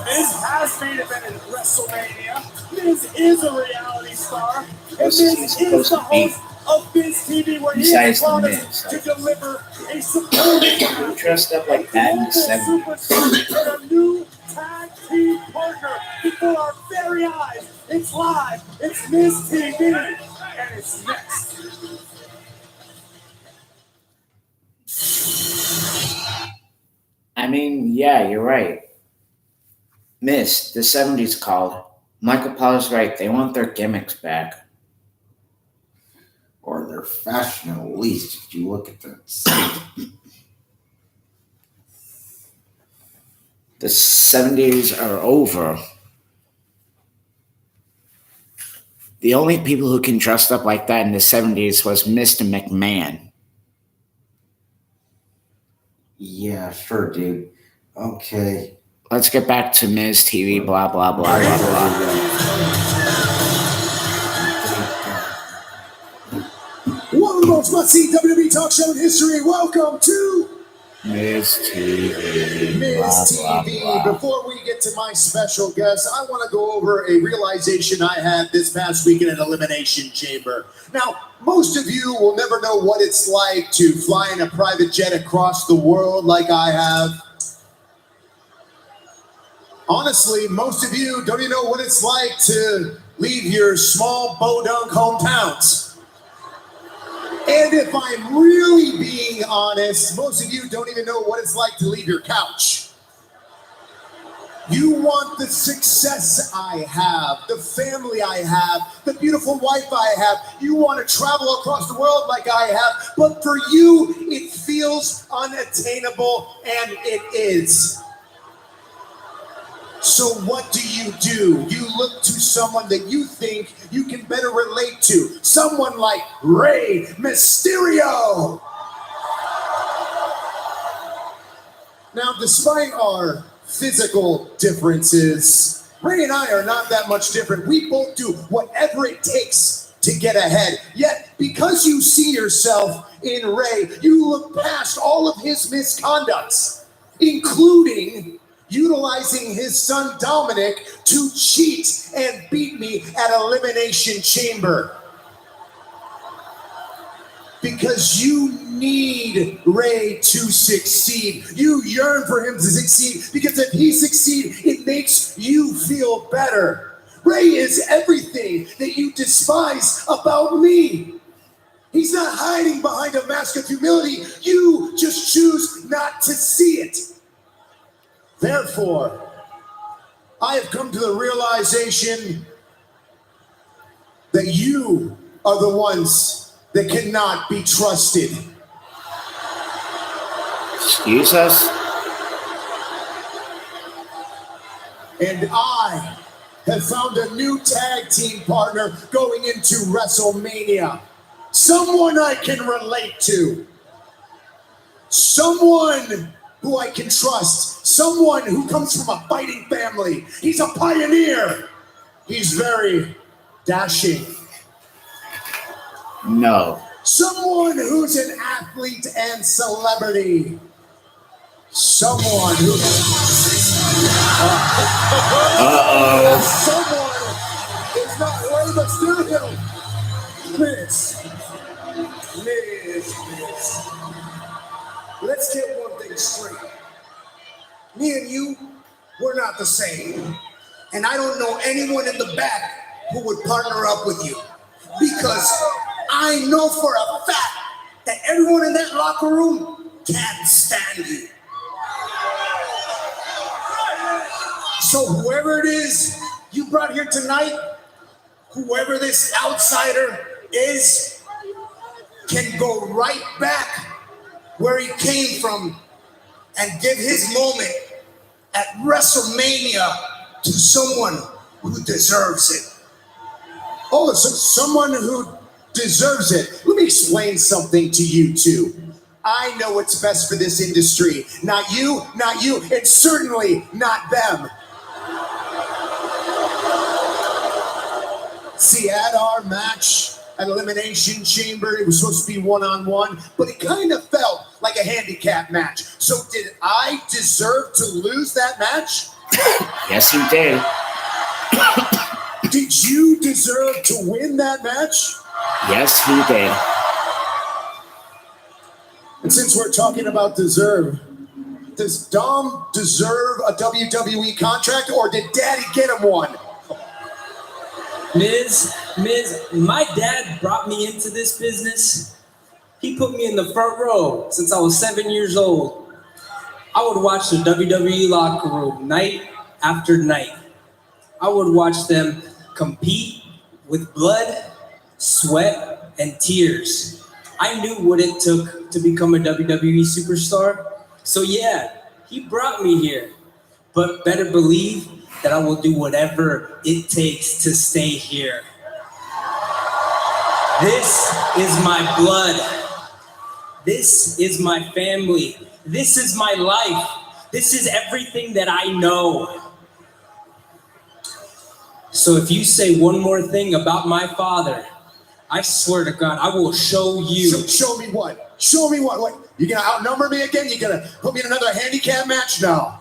Miz has main evented at WrestleMania. Miz is a reality star. And This Miz is is supposed the to be host of Miz TV, where he besides has the promised Miz. to deliver a superb Dressed up like that in the 70s. superstar and a new tag team partner before our very eyes. It's live. It's Miz TV, and it's next. I mean, yeah, you're right. Miss, the 70s called. Michael Paul's right. They want their gimmicks back. or their fashion at least. If you look at that. The 70s are over. The only people who can dress up like that in the 70s was Mr. McMahon. Yeah, sure, dude. Okay. Let's get back to Miz TV, blah, blah, blah, blah, blah. One of the most must-see WWE talk show in history. Welcome to Miz TV, Miz blah, TV. blah, blah. Before we get to my special guest, I want to go over a realization I had this past week in an Elimination Chamber. Now, most of you will never know what it's like to fly in a private jet across the world like I have. Honestly, most of you don't even know what it's like to leave your small podunk hometowns. And if I'm really being honest, most of you don't even know what it's like to leave your couch. You want the success I have, the family I have, the beautiful wife I have. You want to travel across the world like I have, but for you, it feels unattainable, and it is. So what do? You look to someone that you think you can better relate to. Someone like Rey Mysterio. Now, despite our physical differences, Rey and I are not that much different. We both do whatever it takes to get ahead. Yet, because you see yourself in Rey, you look past all of his misconducts, including utilizing his son Dominic to cheat and beat me at Elimination Chamber. Because you need Rey to succeed. You yearn for him to succeed, because if he succeeds, it makes you feel better. Rey is everything that you despise about me. He's not hiding behind a mask of humility. You just choose not to see it. Therefore, I have come to the realization that you are the ones that cannot be trusted. Excuse us? And I have found a new tag team partner going into WrestleMania. Someone I can relate to. Someone who I can trust. Someone who comes from a fighting family. He's a pioneer. He's very dashing. No. Someone who's an athlete and celebrity. Someone who... Uh-oh. Someone Mysterio. Miz. Let's get one thing straight. Me and you, we're not the same. And I don't know anyone in the back who would partner up with you. Because I know for a fact that everyone in that locker room can't stand you. So whoever it is you brought here tonight, whoever this outsider is, can go right back where he came from and give his moment at WrestleMania to someone who deserves it. Oh, so someone who deserves it. Let me explain something to you two. I know what's best for this industry. Not you, and certainly not them. See, at our match at Elimination Chamber, it was supposed to be one-on-one, but it kind of felt like a handicap match. So did I deserve to lose that match? Yes, you did. Did you deserve to win that match? Yes, he did. And since we're talking about deserve, does Dom deserve a WWE contract, or did Daddy get him one? Miz, my dad brought me into this business. He put me in the front row since I was 7 years old. I would watch the WWE locker room night after night. I would watch them compete with blood, sweat, and tears. I knew what it took to become a WWE superstar. So yeah, he brought me here. But better believe that I will do whatever it takes to stay here. This is my blood. This is my family. This is my life. This is everything that I know. So if you say one more thing about my father, I swear to God, I will show you. Show me what? Show me what? What? You gonna outnumber me again? You gonna put me in another handicap match? No.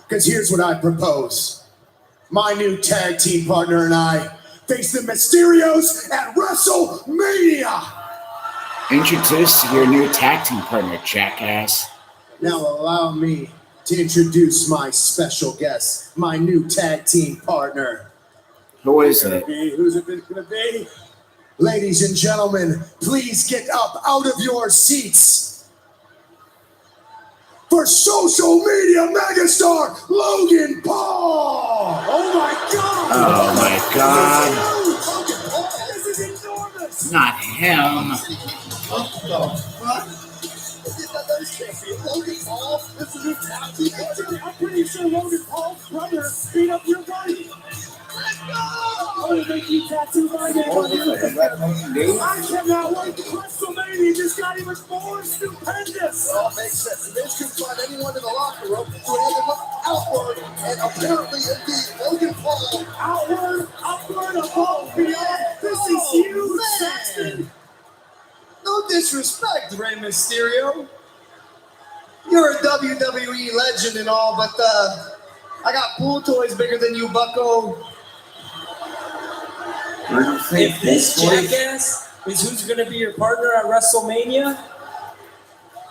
Because here's what I propose. My new tag team partner and I face the Mysterios at WrestleMania. Introduce your new tag team partner, jackass. Now allow me to introduce my special guest, my new tag team partner. Who is it? Who's it gonna be? Ladies and gentlemen, please get up out of your seats for social media megastar Logan Paul. Oh my God! Oh my God! This is enormous. Not him. Logan Paul is the new tag team partner. I'm pretty sure Logan Paul's brother beat up your buddy. Let's go! I want to make you tattoo my name on you. I cannot wait. WrestleMania just got even more stupendous. It all makes sense. Miz can find anyone in the locker room who had to look outward, and apparently indeed Logan Paul. Outward, upward, above, beyond. This is huge, Saxton. No disrespect, Rey Mysterio. You're a WWE legend and all, but I got pool toys bigger than you, bucko. If this jackass is who's going to be your partner at WrestleMania,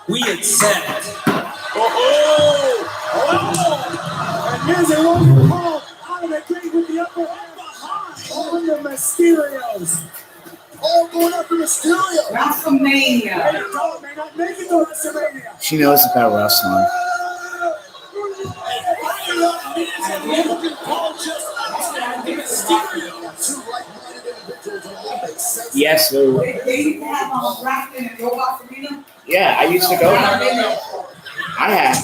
we accept. And Miz and Logan Paul out of the gate with the upper hand behind on the Mysterios. All going after Mysterio. Hey, dog, may not make it to WrestleMania. She knows about wrestling. Logan Paul just outstanded the Mysterio. Two like-minded individuals, and all makes sense. Yes, Lou. They have wrestling at Robot Arena. Yeah, I used to go there. I have.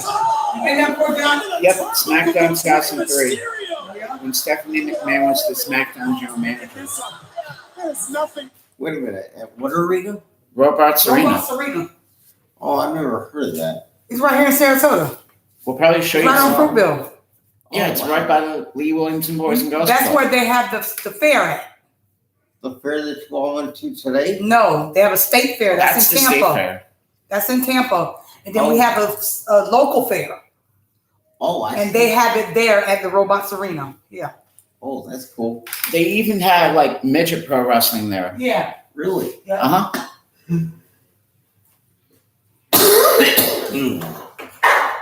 You been there before, John? Yep, SmackDown 2003. When Stephanie McMahon was the SmackDown general manager. There's nothing. Wait a minute. At what arena? Robots Arena. Robots Arena. Oh, I've never heard of that. It's right here in Sarasota. We'll probably show you Right on some. Fruitville. Yeah, it's right by the Lee Williamson Boys and Girls That's Club. where they have the fair at. The fair that you all went to today? No, they have a state fair. That's That's the in state Tampa. fair. That's in Tampa. And then we have a local fair. Oh, I And see. they have it there at the Robots Arena. Yeah. Oh, that's cool. They even had like midget pro wrestling there. Yeah. Really? Uh huh.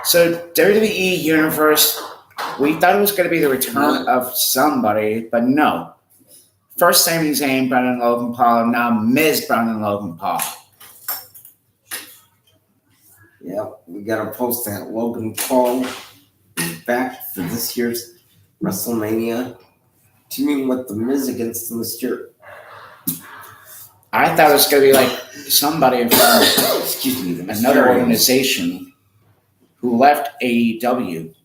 So WWE Universe, we thought it was going to be the return of somebody, but no. First Sami Zayn, Brendan Logan Paul, now Miz Brendan Logan Paul. Yeah, we gotta post that. Logan Paul is back for this year's WrestleMania, teaming with The Miz against Mr. I thought it was going to be like somebody from Excuse me, the another Mysterios. organization who left AEW.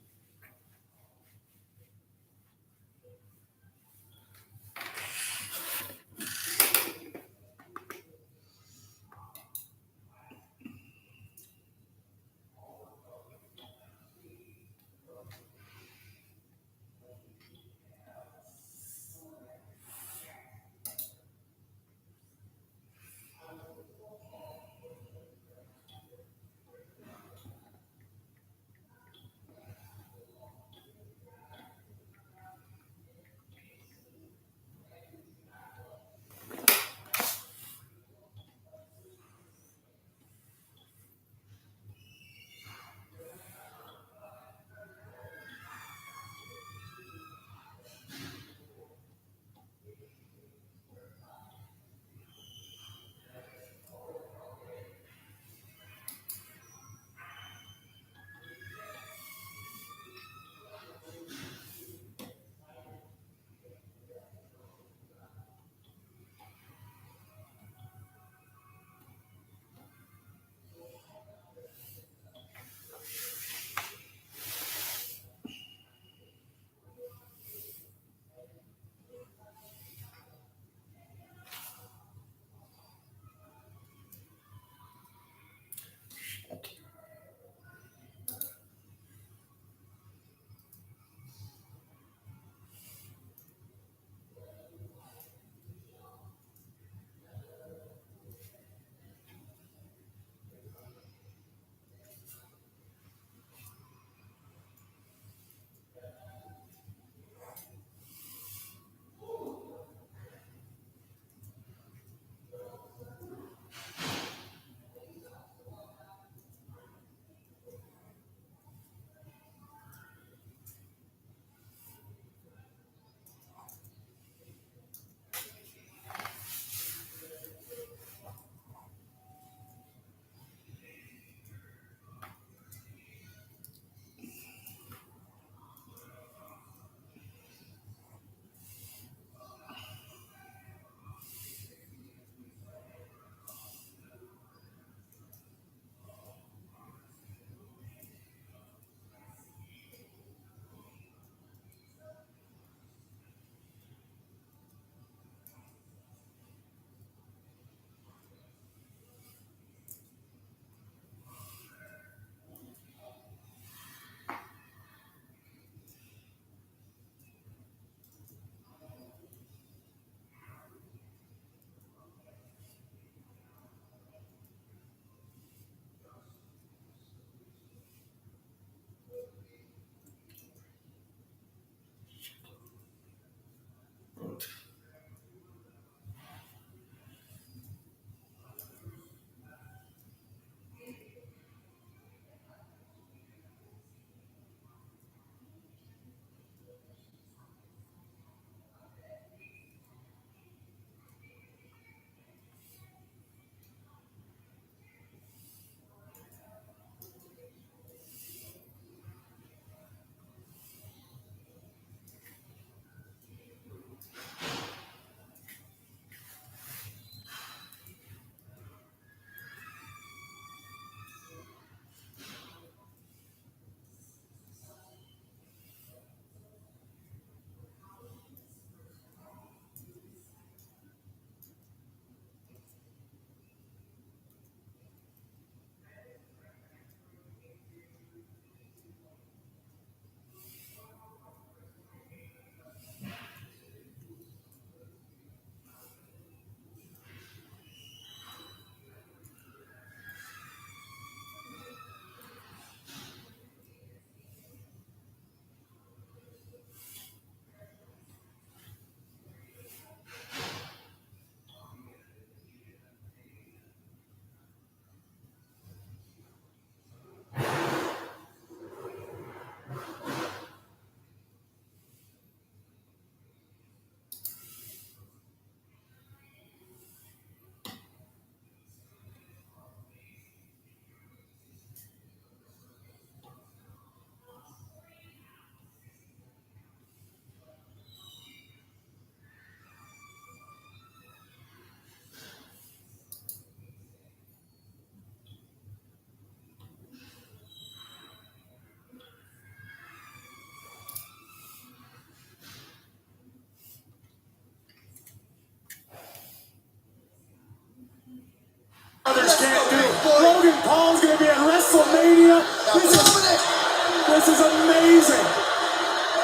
amazing.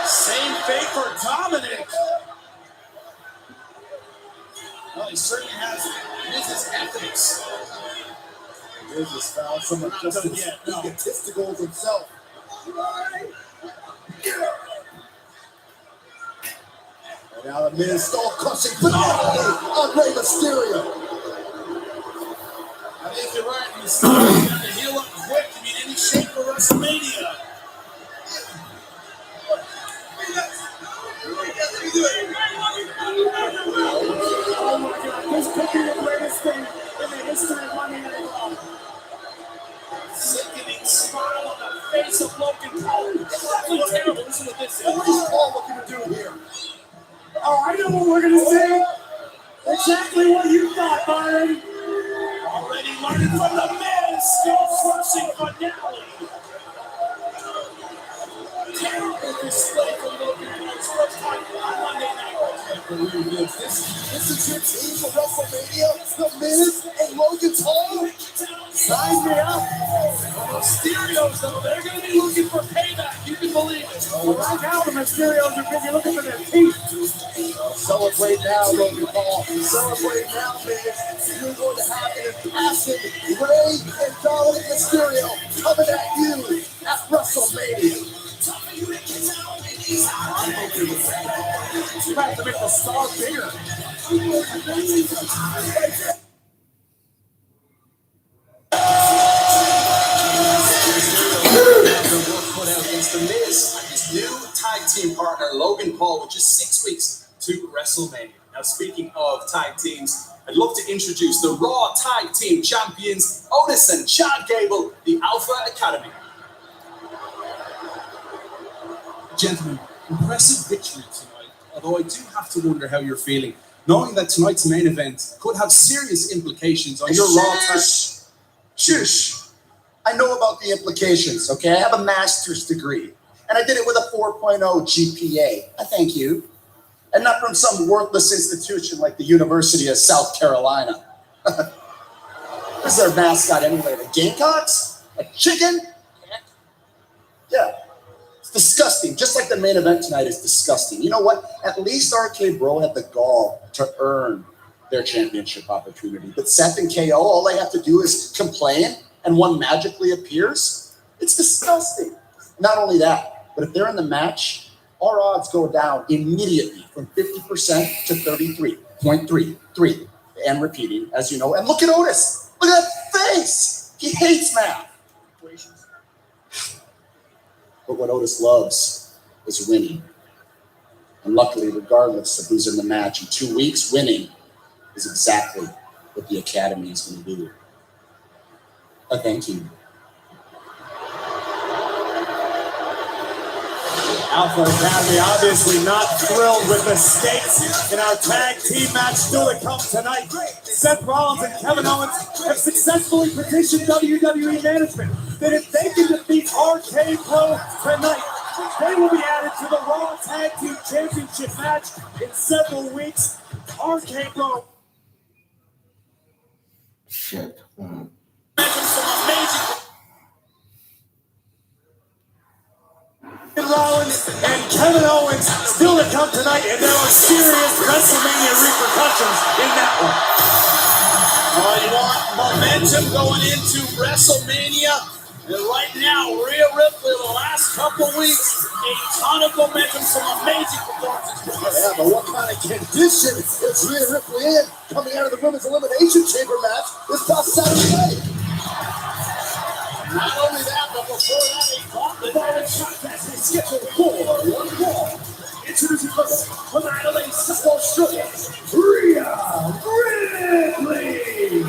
Same fate for Dominic. Well, he certainly has business ethics. Miz has found someone just as egotistical as himself. And now the Miz skull crushing finale on Rey Mysterio. I think you're right. Mysterio got to heal up quick to be in any shape for WrestleMania. Oh my God, this could be the greatest thing in the history of Monday Night Raw. Sickening smile on the face of Logan Paul. It's absolutely terrible. Listen to this. What is Paul looking to do here? Oh, I know what we're gonna see. Exactly what you thought, Byron. Already learning from the Miz. Still crushing finale. Terrible display from Logan Paul's first time on Monday Night Raw. This is your team for WrestleMania? The Miz and Logan Paul? Sign me up. Mysterios, though, they're going to be looking for payback. You can believe it. Right now, the Mysterios are busy looking for their teeth. Celebrate now, Logan Paul. Celebrate now, Miz. You're going to have an impassive Rey and Dominic Mysterio coming at you at WrestleMania. You have to make the star bigger. Put out against the Miz and his new tag team partner Logan Paul with just 6 weeks to WrestleMania. Now, speaking of tag teams, I'd love to introduce the Raw Tag Team Champions Otis and Chad Gable, the Alpha Academy. Gentlemen, impressive victory tonight, although I do have to wonder how you're feeling, knowing that tonight's main event could have serious implications on your Raw Tag. Shush. I know about the implications, okay? I have a master's degree, and I did it with a 4.0 GPA. I thank you. And not from some worthless institution like the University of South Carolina. Who's their mascot anyway? The Gamecocks? A chicken? Yeah. It's disgusting. Just like the main event tonight is disgusting. You know what? At least RK Bro had the gall to earn their championship opportunity. But Seth and KO, all they have to do is complain, and one magically appears. It's disgusting. Not only that, but if they're in the match, our odds go down immediately from 50% to 33.33. And repeating, as you know. And look at Otis. Look at that face. He hates math. But what Otis loves is winning. And luckily, regardless of who's in the match, in 2 weeks, winning is exactly what the Academy is going to do. Thank you. Alpha Academy obviously not thrilled with the stakes in our tag team match still to come tonight. Seth Rollins and Kevin Owens have successfully petitioned WWE management that if they can defeat RK Bro tonight, they will be added to the Raw Tag Team Championship match in several weeks. RK Bro. Shit. Rollins and Kevin Owens still to come tonight, and there are serious WrestleMania repercussions in that one. You want momentum going into WrestleMania? And right now, Rhea Ripley, the last couple weeks, a ton of momentum, some amazing performances. Yeah, but what kind of condition is Rhea Ripley in coming out of the Women's Elimination Chamber match this past Saturday night? Not only that, but before that, a gauntlet shot as they schedule for one fall. Introducing first from Adelaide, South Australia, Rhea Ripley.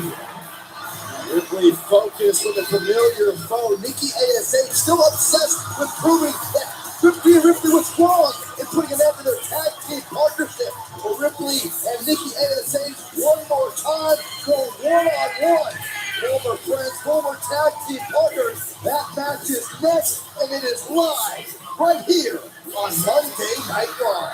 Ripley focused with a familiar foe. Nikki ASH still obsessed with proving that Rhea Ripley was wrong in putting an end to their tag team partnership. But Ripley and Nikki ASH one more time go one-on-one. Former friends, former tag team partners. That match is next, and it is live right here on Monday Night Raw.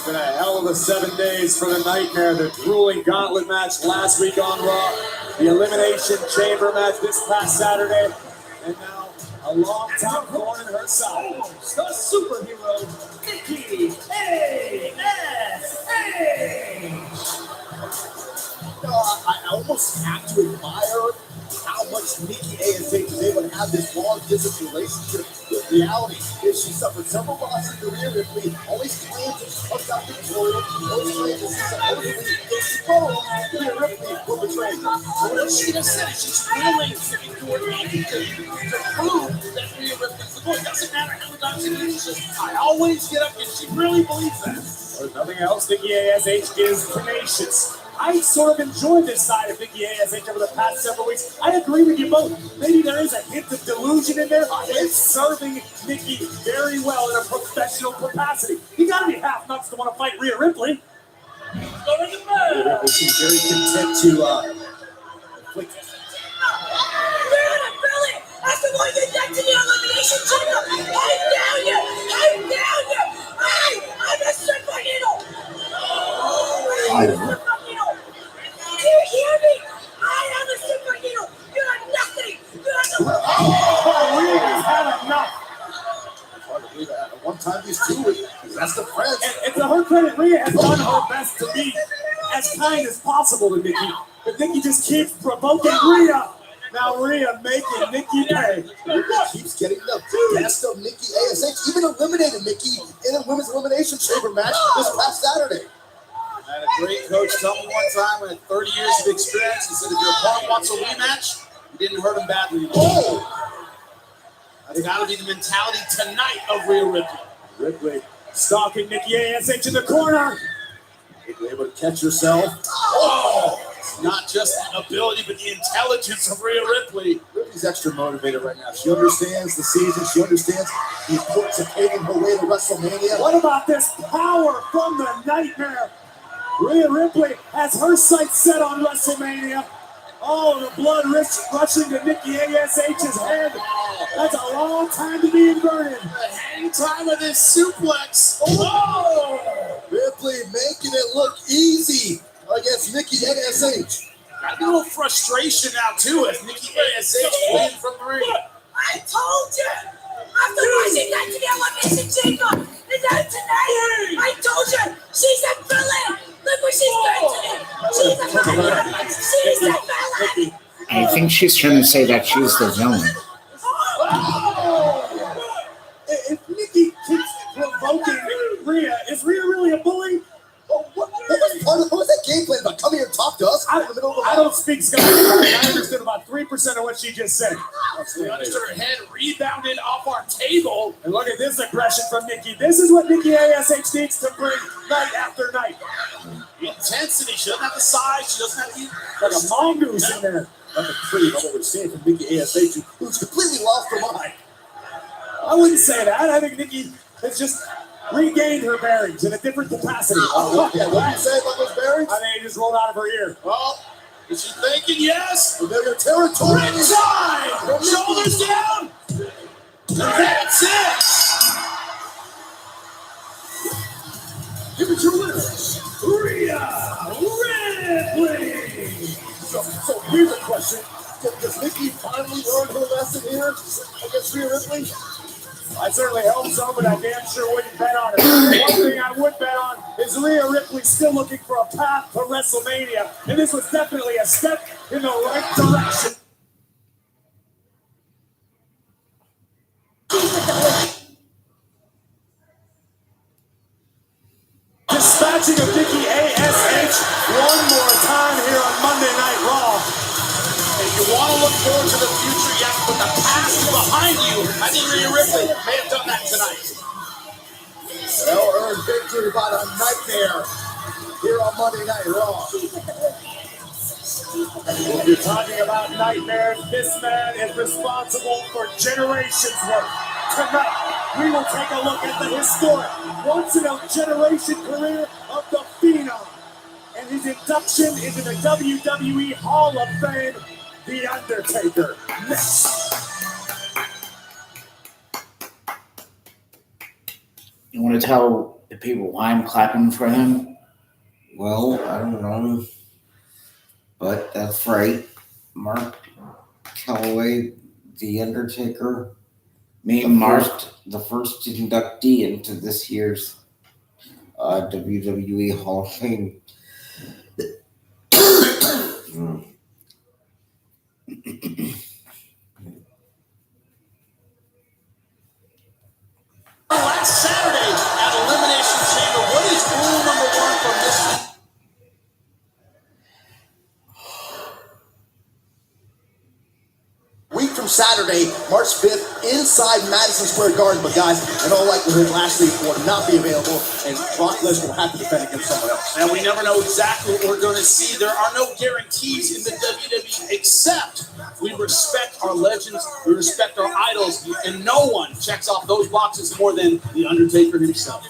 It's been a hell of a 7 days for the Nightmare. The grueling gauntlet match last week on Raw, the Elimination Chamber match this past Saturday, and now a long-time thorn in her side. The superhero, Nikki A.S.H. I almost have to admire how much Nikki A.S.H. is able to have this long-distance relationship with reality. Is she suffered several losses in Rhea Ripley, always claims that she comes out victorious, always claims that she's supposedly exposed Rhea Ripley for betraying her. Well, she just said it. She's willing to endure anything to prove that Rhea Ripley's the boy. Doesn't matter how many times she loses. I always get up and she really believes that. If nothing else, Nikki A.S.H. is tenacious. I sort of enjoyed this side of Nikki A.S.H. over the past several weeks. I agree with you both. Maybe there is a hint of delusion in there, but it's serving Nikki very well in a professional capacity. You gotta be half nuts to want to fight Rhea Ripley. Rhea Ripley seems very content to inflict. Billy, after what you did to the Elimination Chamber, I'm down you! I'm down you! I'm a super needle! I'm a super needle! Do you hear me? I am a super needle! You have nothing! You have no... Oh, Rhea's had enough! It's hard to believe that at one time these two were best of friends. And to her credit, Rhea has done her best to be as kind as possible to Nikki. But Nikki just keeps provoking Rhea. Now Rhea making Nikki pay. Keeps getting the best of Nikki A.S.H. Even eliminated Nikki in a women's elimination chamber match this past Saturday. I had a great coach tell me one time with 30 years of experience, he said, if your opponent wants a rematch, you didn't hurt him badly. Oh! That's got to be the mentality tonight of Rhea Ripley. Ripley stalking Nikki A.S.H. in the corner. Ripley able to catch herself. Oh! It's not just the ability, but the intelligence of Rhea Ripley. Ripley's extra motivated right now. She understands the season. She understands the importance of paving her way to WrestleMania. What about this power from the Nightmare? Rhea Ripley has her sights set on WrestleMania. Oh, the blood rushing to Nikki A.S.H.'s head. That's a long time to be inverted. The hang time of this suplex. Oh! Ripley making it look easy against Nikki A.S.H. Got a little frustration now, too, as Nikki A.S.H. wins from the ring. I told you! After rising back to the Elimination Chamber, and then tonight, I told you, she's a villain! Look what she's done to me! She's a villain! She's a villain! I think she's trying to say that she's the villain. Oh! If Nikki keeps provoking Rhea, is Rhea really a bully? What was that game plan about? Come here and talk to us in the middle of the I don't speak Scottish. I understood about 3% of what she just said. She understood her head rebounded off our table. And look at this aggression from Nikki. This is what Nikki A.S.H. needs to bring night after night. Intensity. She doesn't have the size. She doesn't have the... Like a mongoose in there. Nothing pretty about what we're seeing from Nikki A.S.H., who's completely lost her mind. I wouldn't say that. I think Nikki has just regained her bearings in a different capacity. What do you say about those bearings? I think it just rolled out of her ear. Well, is she thinking yes? Familiar territory. Inside! Shoulders down! That's it! Give it your winner. Rhea Ripley! So here's a question. Does Nikki finally learn her lesson here against Rhea Ripley? I certainly hope so, but I damn sure wouldn't bet on it. One thing I would bet on is Rhea Ripley still looking for a path to WrestleMania, and this was definitely a step in the right direction. Dispatching of Nikki A.S.H. one more time here on Monday Night Raw. If you want to look forward to the future, you have to put the past behind you. I think Rhea Ripley may have done that tonight. Well-earned victory by the Nightmare here on Monday Night Raw. If you're talking about nightmares, this man is responsible for generations' work. Tonight, we will take a look at the historic, once-in-a-generation career of the Phenom and his induction into the WWE Hall of Fame, The Undertaker. Next. You want to tell the people, why I'm clapping for him? Well, I don't know. But that's right. Mark Calloway, The Undertaker, Me and Mark. the first inductee into this year's WWE Hall of Fame. Last Saturday at Elimination Chamber, what is rule number 1 from this? Week from Saturday, March 5th, inside Madison Square Garden. But guys, in all likelihood, Lashley will not be available, and Brock Lesnar will have to defend against someone else. And we never know exactly what we're going to see. There are no guarantees in the WWE, except we respect our legends, we respect our idols, and no one checks off those boxes more than The Undertaker himself.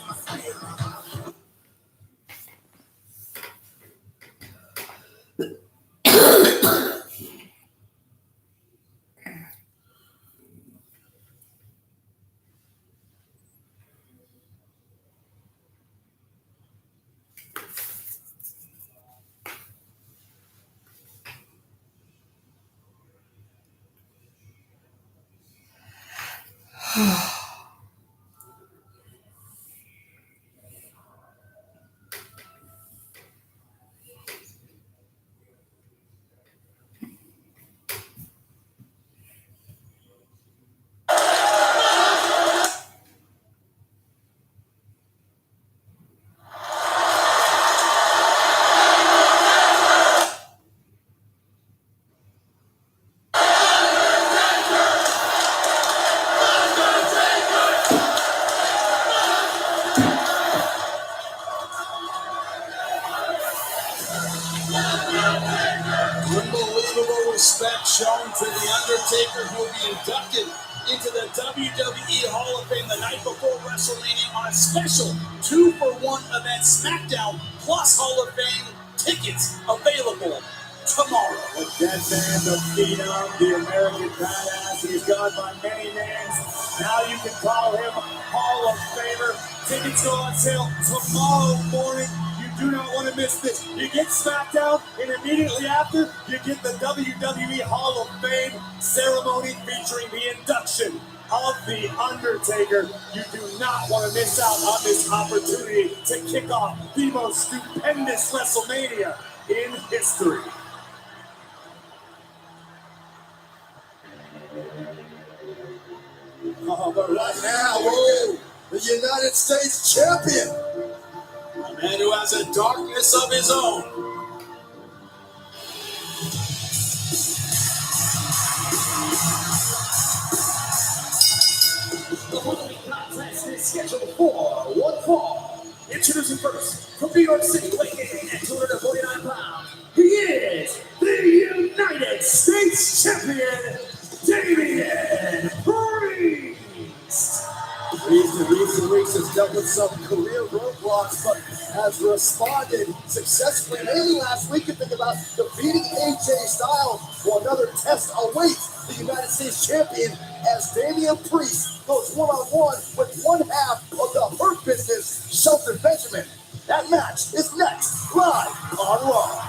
Unbelievable respect shown to The Undertaker, who will be inducted into the WWE Hall of Fame the night before WrestleMania on a special 2-for-1 event, SmackDown plus Hall of Fame tickets available tomorrow. A dead man, the phenom, the American badass. He's gone by many names. Now you can call him Hall of Famer. Tickets go on sale tomorrow morning. You do not want to miss this. You get SmackDown, and immediately after, you get the WWE Hall of Fame ceremony featuring the induction of The Undertaker. You do not want to miss out on this opportunity to kick off the most stupendous WrestleMania in history. Oh, but right now, whoa, the United States champion. A man who has a darkness of his own. The following contest is scheduled for one fall. Introducing first, from New York City, weighing in at 249 pounds, he is the United States champion, Damian Priest. Priest in recent weeks has dealt with some career roadblocks, but has responded successfully. Mainly last week, you think about defeating AJ Styles. Well, another test awaits the United States champion as Damian Priest goes one-on-one with one half of the Hurt Business, Shelton Benjamin. That match is next, live on Raw.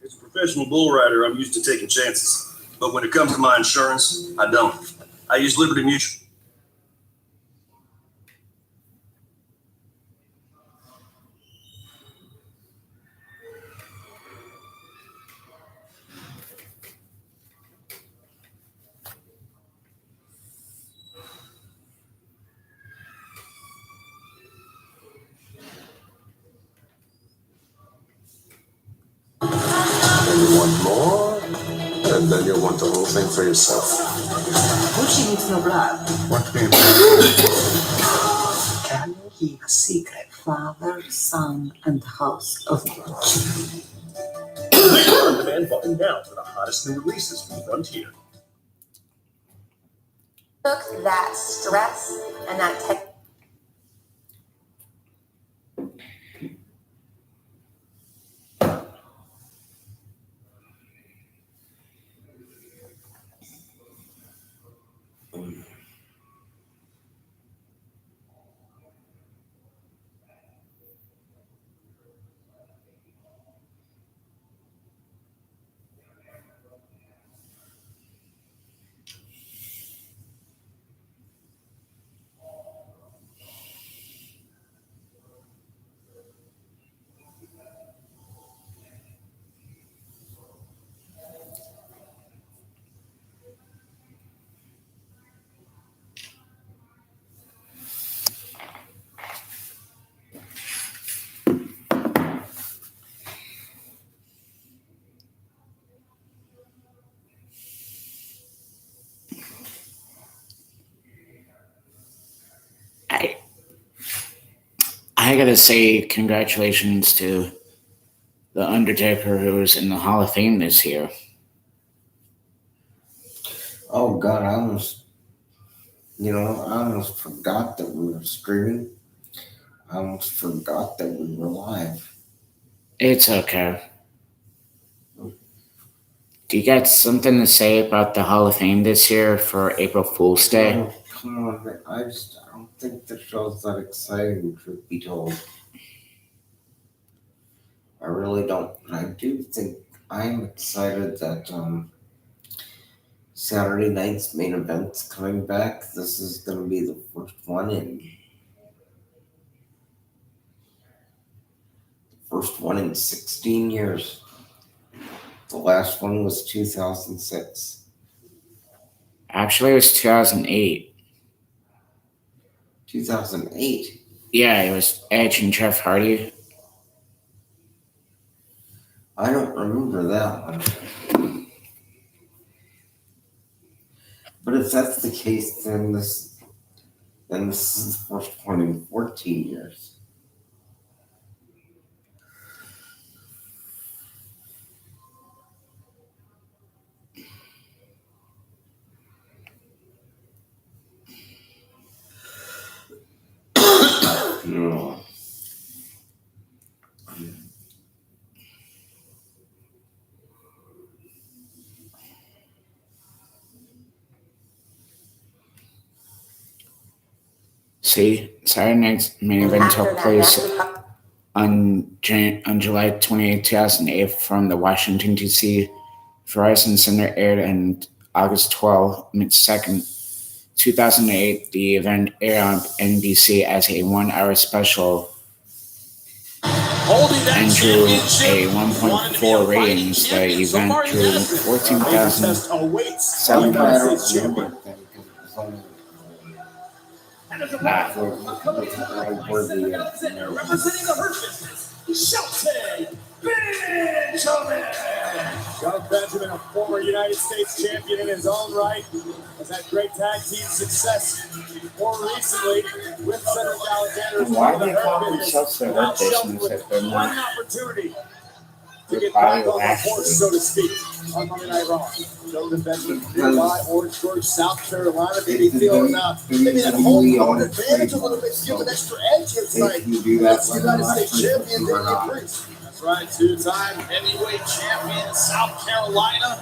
As a professional bull rider, I'm used to taking chances. But when it comes to my insurance, I don't. I use Liberty Mutual. And you want more, and then you want the whole thing for yourself. Who she needs no blood? What do you Can you keep a secret? Father, son, and house of Gucci. On demand button down for the hottest new releases from Frontier. Took that stress and that I gotta say congratulations to The Undertaker, who's in the Hall of Fame this year. Oh God, I almost forgot that we were streaming. I almost forgot that we were live. It's okay. Do you got something to say about the Hall of Fame this year for April Fool's Day? Oh, come on, I don't think the show's that exciting, truth be told. I really don't. I do think I'm excited that Saturday night's main event's coming back. This is going to be the first one in 16 years. The last one was 2006. Actually, it was 2008. 2008? Yeah, it was Edge and Jeff Hardy. I don't remember that one. But if that's the case, then this is the first one in 14 years. No. See, Saturday night's main event took place on July 28, 2008 from the Washington, D.C. Verizon Center, aired on August 2nd, 2008. The event aired on NBC as a 1-hour special and drew a 1.4 ratings. The event drew 14,700. Representing the Hurt Business, Shelton Benjamin. Shelton Benjamin, a former United States champion in his own right, has had great tag team success more recently with Cedric Alexander. Why do you call themselves the Hurt Business if they're not? One opportunity to get back on the horse, so to speak, on Monday Night Raw. Shelton Benjamin, nearby Orange Grove, South Carolina, maybe feeling maybe that home court advantage a little bit, give an extra edge here tonight. That's United States champion Damian Priest. That's right, two-time heavyweight champion, South Carolina.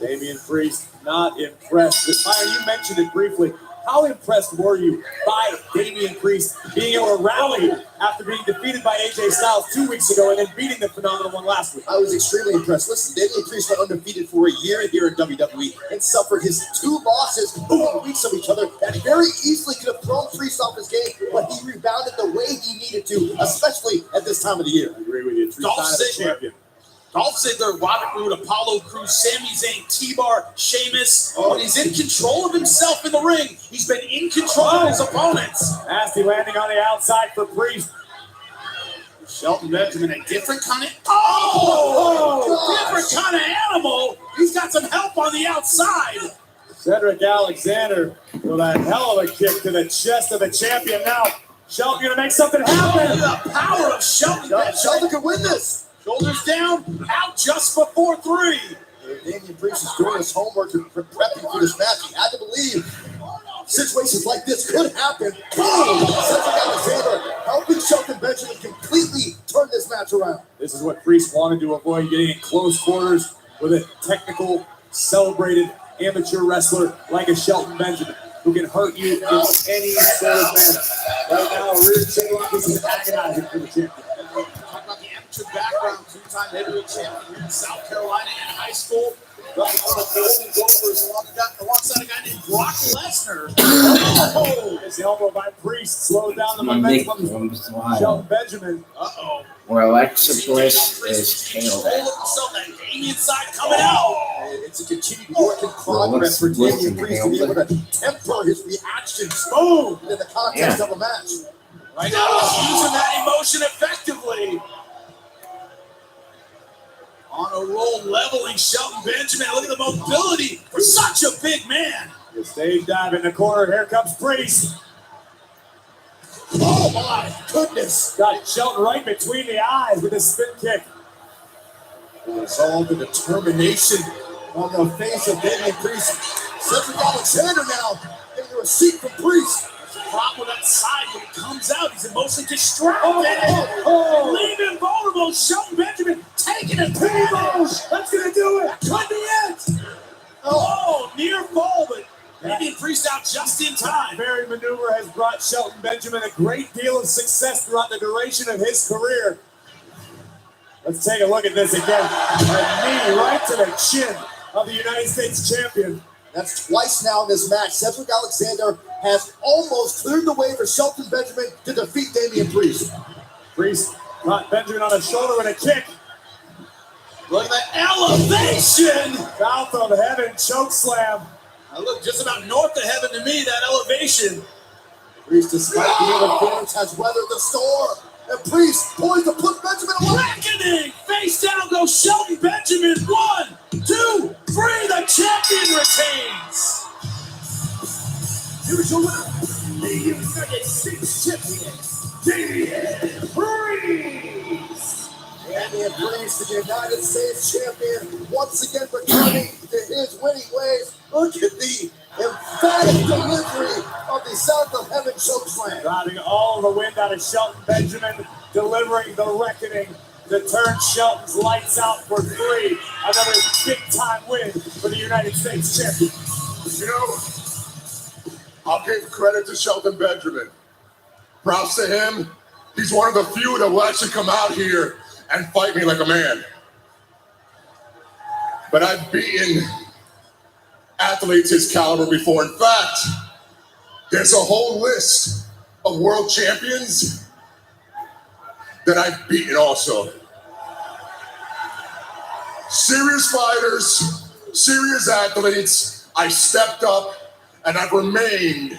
Damian Priest not impressed. Tyler, you mentioned it briefly. How impressed were you by Damian Priest being able to rally after being defeated by AJ Styles 2 weeks ago and then beating the phenomenal one last week? I was extremely impressed. Listen, Damian Priest went undefeated for a year here in WWE and suffered his 2 losses within weeks of each other and very easily could have thrown Priest off his game, but he rebounded the way he needed to, especially at this time of the year. I agree with you. Dolph Ziggler. Dolph Ziggler, Robert Roode, Apollo Crews, Sami Zayn, T-Bar, Sheamus. When he's in control of himself in the ring, he's been in control of his opponents. Nasty landing on the outside for Priest. Shelton Benjamin, a different kind of different kind of animal. He's got some help on the outside. Cedric Alexander with a hell of a kick to the chest of the champion. Now, Shelton gonna make something happen. The power of Shelton Benjamin. Shelton could win this. Shoulders down, out just before 3. Damian Priest is doing his homework to prepping for this match. He had to believe situations like this could happen. Boom! Cedric Alexander helping Shelton Benjamin completely turn this match around. This is what Priest wanted to avoid, getting in close quarters with a technical, celebrated amateur wrestler like a Shelton Benjamin, who can hurt you in any sort of manner. Right now, a rear chain lock is agonizing for the champion. Talk about the amateur background, 2-time heavyweight champion here in South Carolina in high school. One of the Golden Gophers alongside a guy named Brock Lesnar. It's the elbow by Priest, slowed down the momentum of Shelton Benjamin. Where Alexa Bliss is killed. Damian side coming out. It's a continued work in progress for Damian Priest to be able to temper his reactions boom in the context of a match. Right now, he's using that emotion effectively. On a roll, leveling Shelton Benjamin. Look at the mobility for such a big man. The stage dive in the corner. Here comes Priest. my goodness. Got Shelton right between the eyes with his spin kick. It's all the determination on the face of Damian Priest. Cedric Alexander now getting a receipt from Priest. The problem with that side when he comes out, he's emotionally distracted. Leaving vulnerable. Shelton Benjamin taking it. Primoz, that's gonna do it. Could be it. Oh, near fall, but Damian Priest out just in time. Very maneuver has brought Shelton Benjamin a great deal of success throughout the duration of his career. Let's take a look at this again. A knee right to the chin of the United States champion. That's twice now in this match. Cedric Alexander has almost cleared the way for Shelton Benjamin to defeat Damian Priest. Priest got Benjamin on his shoulder with a kick. Look at the elevation! South of heaven choke slam. I look just about north of heaven to me, that elevation. Priest, despite the interference, has weathered the storm. And Priest poised to put Benjamin away. Reckoning! Face down goes Shelton Benjamin. 1, 2, 3. The champion retains. Here's your winner, the United States champion, Damian Priest. Damian Priest, the United States champion, once again returning to his winning ways. Look at the emphatic delivery of the South of Heaven chokeslam. Driving all the wind out of Shelton Benjamin, delivering the reckoning to turn Shelton's lights out for 3. Another big-time win for the United States champion. You know, I'll give credit to Shelton Benjamin. Props to him. He's one of the few that will actually come out here and fight me like a man. But I've beaten athletes his caliber before. In fact, there's a whole list of world champions that I've beaten also. Serious fighters, serious athletes. I stepped up and I've remained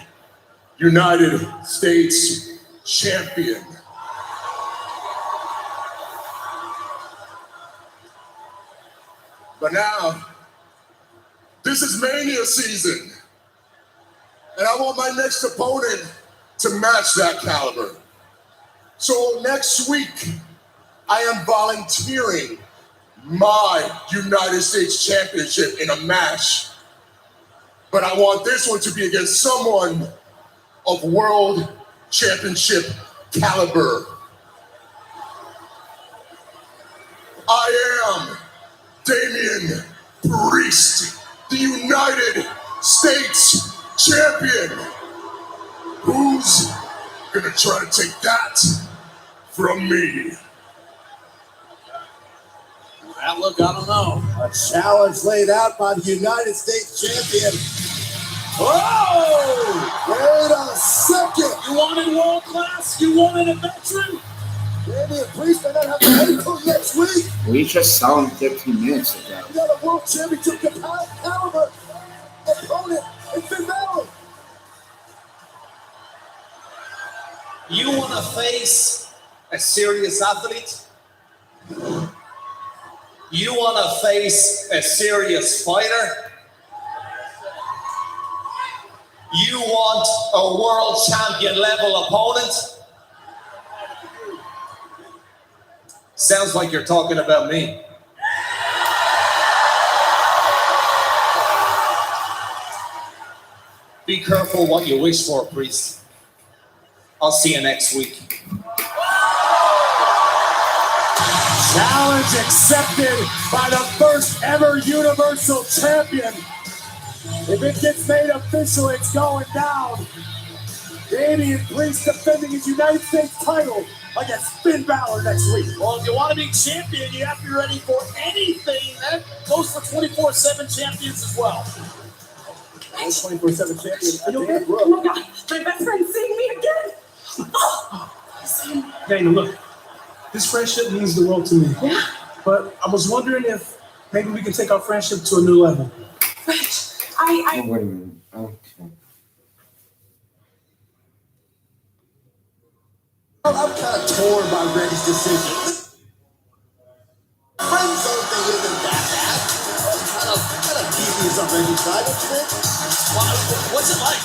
United States champion. But now, this is Mania season, and I want my next opponent to match that caliber. So next week, I am volunteering my United States Championship in a match. But I want this one to be against someone of world championship caliber. I am Damian Priest, the United States champion. Who's gonna try to take that from me? Outlook, I don't know. A challenge laid out by the United States champion. Oh! Wait a second. You wanted world class? You wanted a veteran? Damian Priest may not have to wait until next week. We just saw him 15 minutes ago. You got a world championship caliber opponent in Finn Balor. You want to face a serious athlete? You want to face a serious fighter? You want a world champion level opponent? Sounds like you're talking about me. Be careful what you wish for, Priest. I'll see you next week. Challenge accepted by the first ever Universal Champion. If it gets made official, it's going down. Damian Priest defending his United States title against Finn Balor next week. Well, if you want to be champion, you have to be ready for anything. That goes for 24/7 champions as well. 24/7 champion. Oh my God, my best friend's seeing me again. Oh, Dana, look, this friendship means the world to me. Yeah. But I was wondering if maybe we can take our friendship to a new level. Rich, Oh, wait a minute. Okay. I'm kind of torn by Randy's decision. Friend zone thing isn't that bad. Kind of devious on Randy's side, don't you think? What's it like?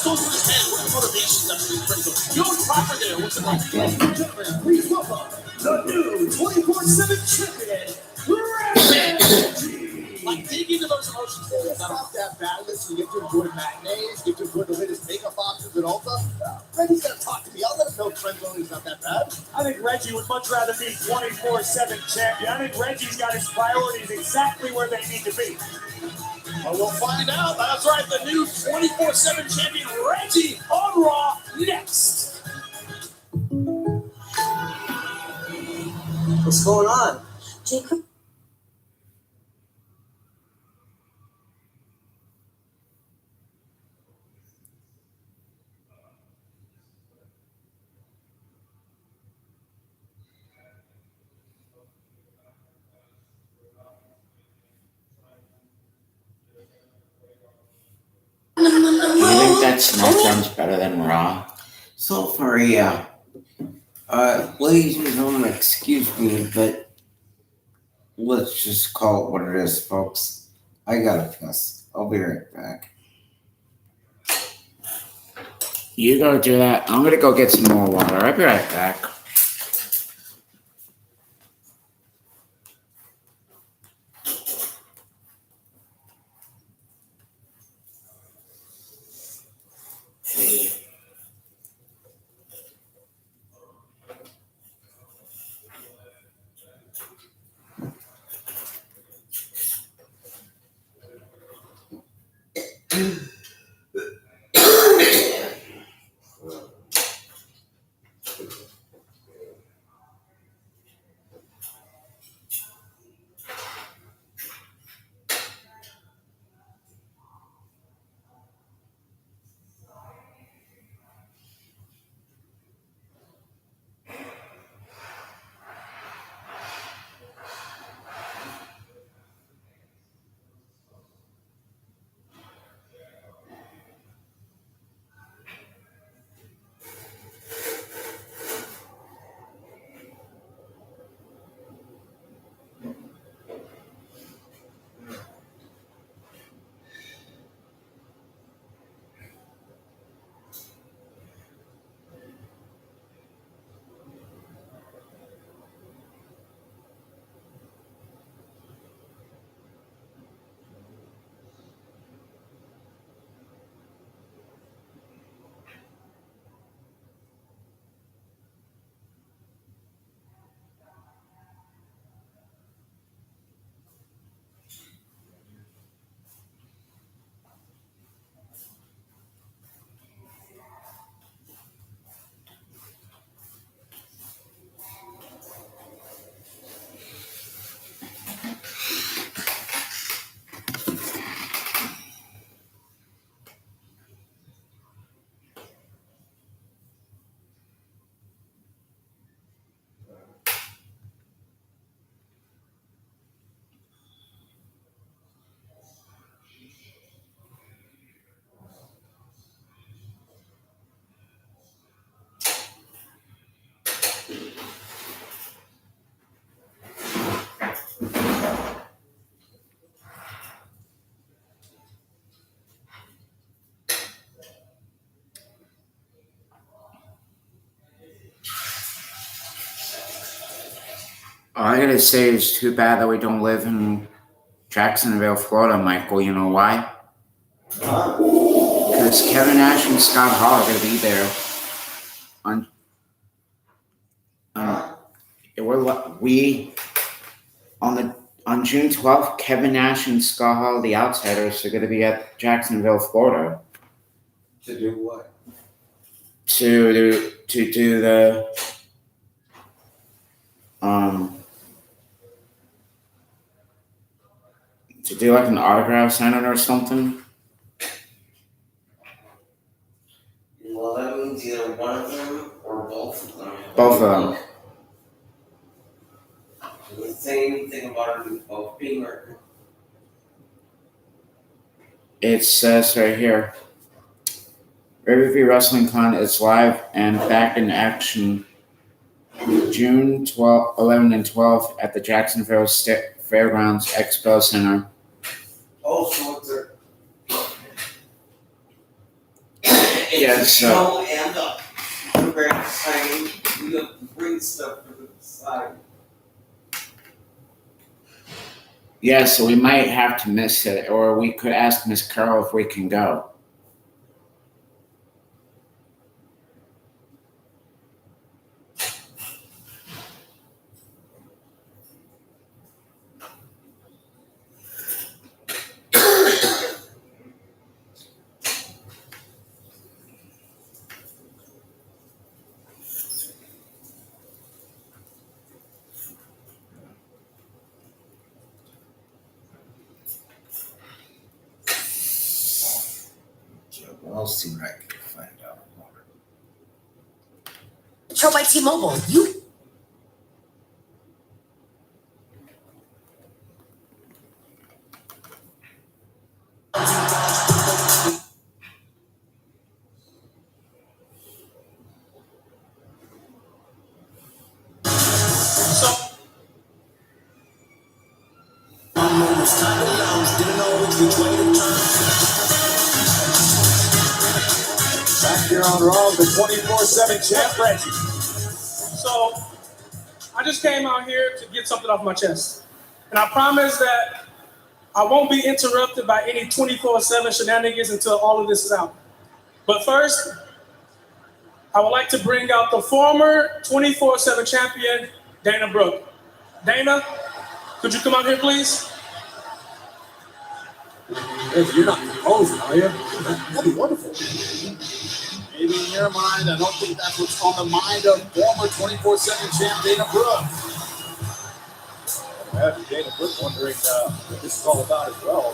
else goes through his head? What motivation does he bring? You know, proper there. What's it like? Ladies and gentlemen, please welcome the new 24/7 champion, Reggie. Like, dig into those emotions. It's not that bad. Listen, you get to enjoy matinees, you get to enjoy the latest makeup options at Ulta. Reggie's gonna talk to me. I'll let him know trend is not that bad. I think Reggie would much rather be 24/7 champion. I think Reggie's got his priorities exactly where they need to be. Well, we'll find out. That's right, the new 24/7 champion, Reggie, on Raw next. What's going on? Jacob. Do you think that SmackDown's better than Raw? So far, yeah. Ladies and gentlemen, excuse me, but let's just call it what it is, folks. I gotta piss. I'll be right back. You go do that. I'm gonna go get some more water. I'll be right back. All I gotta say is too bad that we don't live in Jacksonville, Florida, Michael. You know why? Because Kevin Nash and Scott Hall are gonna be there on on June 12th. Kevin Nash and Scott Hall, the Outsiders, are gonna be at Jacksonville, Florida. To do what? To do the to do like an autograph signing or something. Well, that means either one of them or both of them. Both of them. Does it say anything about it both being written? It says right here, Riverview Wrestling Con is live and back in action June 11 and 12 at the Jacksonville Fairgrounds Expo Center. Oh, so it's Yeah, so And up. We're very exciting. We don't bring stuff to the side. yeah, so we might have to miss it, or we could ask Miss Carol if we can go. I'll see what I can find out. Control by T-Mobile. You Back here on Raw, the 24/7 champ Reggie. So, I just came out here to get something off my chest. And I promise that I won't be interrupted by any 24/7 shenanigans until all of this is out. But first, I would like to bring out the former 24/7 champion, Dana Brooke. Dana, could you come out here, please? You're not proposing, are you? That'd be wonderful. Maybe in your mind, I don't think that's what's on the mind of former 24/7 champ Dana Brooke. I have Dana Brooke wondering what this is all about as well.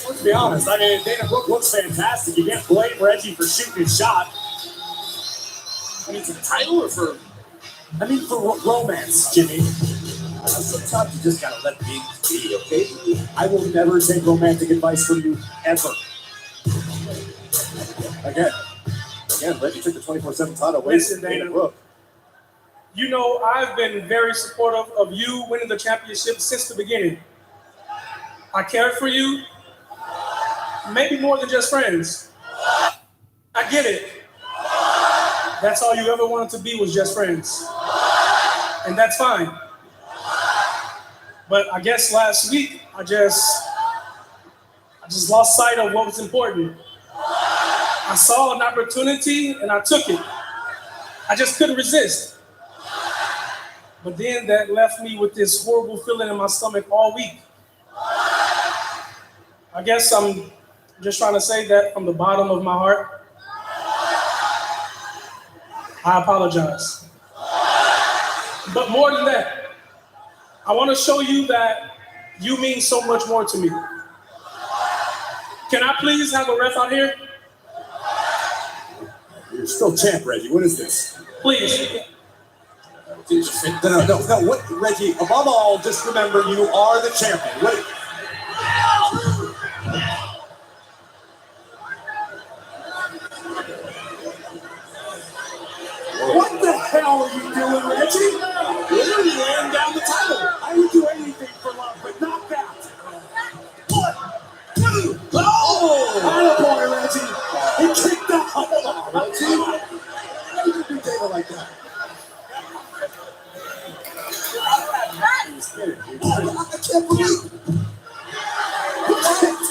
Let's be honest. I mean, Dana Brooke looks fantastic. You can't blame Reggie for shooting his shot. I mean, for the title or for? I mean, for romance, Jimmy. Sometimes you just gotta let things be, okay? I will never take romantic advice from you, ever. Again, Reggie took the 24/7 title away Listen, from Dana. Brooke. You know, I've been very supportive of you winning the championship since the beginning. I cared for you, maybe more than just friends. I get it. That's all you ever wanted to be was just friends. And that's fine. But I guess last week, I just lost sight of what was important. I saw an opportunity and I took it. I just couldn't resist. But then that left me with this horrible feeling in my stomach all week. I guess I'm just trying to say that from the bottom of my heart. I apologize. But more than that, I want to show you that you mean so much more to me. Can I please have a ref out here? You're still champ, Reggie. What is this? Please. No. What, Reggie? Above all, just remember you are the champion. What? What the hell are you doing, Reggie? Literally laying down the title. I would do anything for love, but not that. One, two, oh! Attaboy, Reggie. He kicked out. Reggie, how do you do Dana like that? I can't believe it.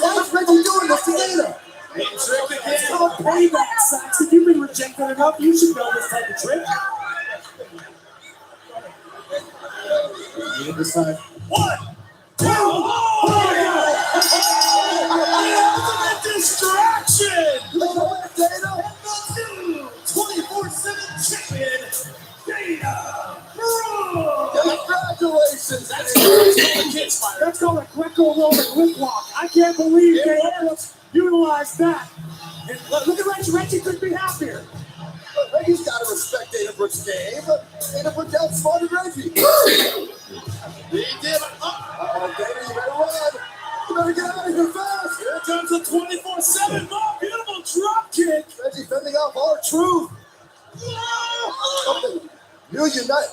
Why is Reggie doing this to Dana? It's called payback, Sax. If you've been rejected enough, you should know this type of trick. You decide. 1, 2, ultimate distraction! Dana! 24/7 champion, Dana Brooke! Congratulations! That's called a Greco-Roman lip lock. I can't believe Dana Brooks utilized that. And look at Reggie. Reggie couldn't be happier. Reggie's got to respect Dana Brooks' game. Dana Brooke outsmarted Reggie. He did. Uh-oh, Dana, you better run. You better get out of here fast. Here comes the 24/7 more beautiful drop kick. Reggie fending off our truth. Something. You unite.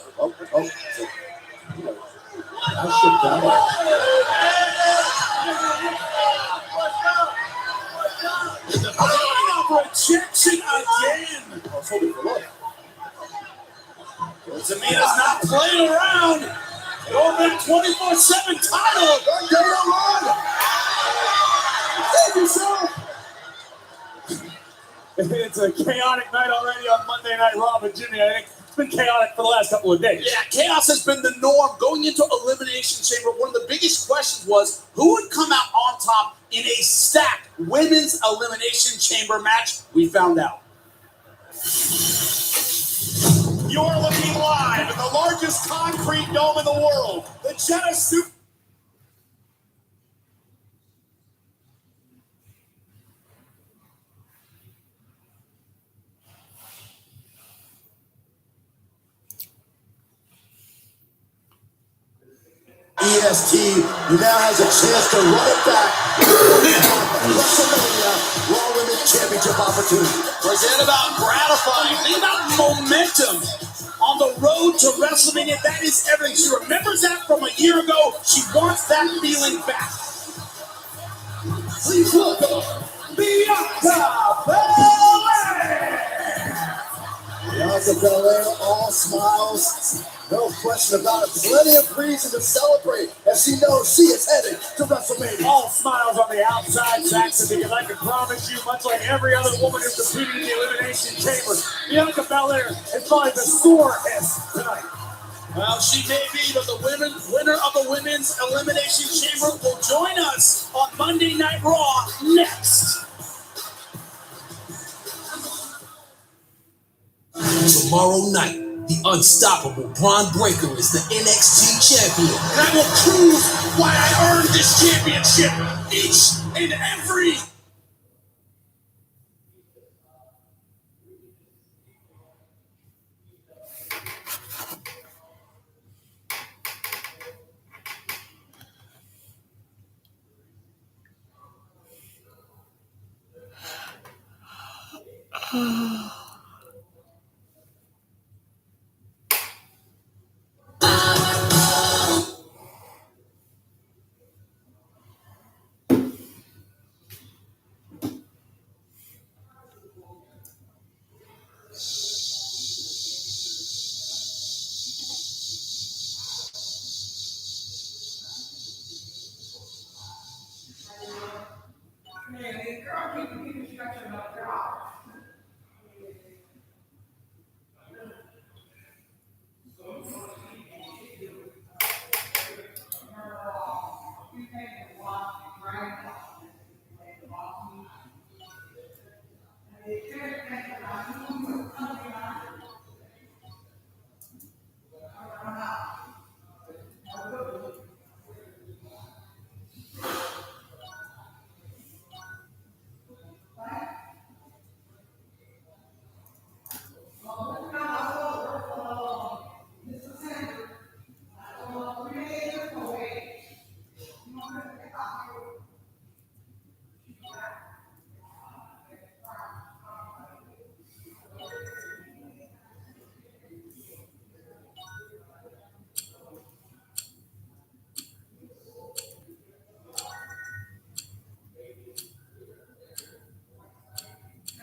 Let's hold it for a look. Tamina's not playing around. Over that 24/7 title. Save yourself. It's a chaotic night already on Monday Night Raw, but Jimmy, I think it's been chaotic for the last couple of days. Yeah, chaos has been the norm. Going into Elimination Chamber, one of the biggest questions was who would come out on top in a stacked women's Elimination Chamber match. We found out. You're looking live in the largest concrete dome in the world, the Jetta Super. EST now has a chance to run it back. WrestleMania Raw Women's Championship opportunity. Forget about gratifying. Think about momentum. On the road to WrestleMania, that is everything. She remembers that from a year ago. She wants that feeling back. Please welcome Bianca Belair! Bianca Belair, all smiles. No question about it. Plenty of reason to celebrate as she knows she is headed to WrestleMania. All smiles on the outside, Saxon, because I can promise you, much like every other woman who competed in the Elimination Chamber, Bianca Belair is probably the sorest tonight. Well, she may be, but the winner of the Women's Elimination Chamber will join us on Monday Night Raw next. Tomorrow night, the unstoppable Braun Breaker is the NXT champion. And I will prove why I earned this championship each and every.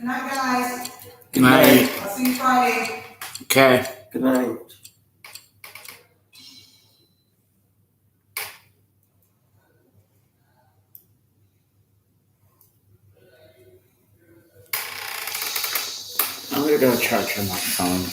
Good night, guys. Good night. I'll see you Friday. Okay. Good night. I'm gonna go charge on my phone.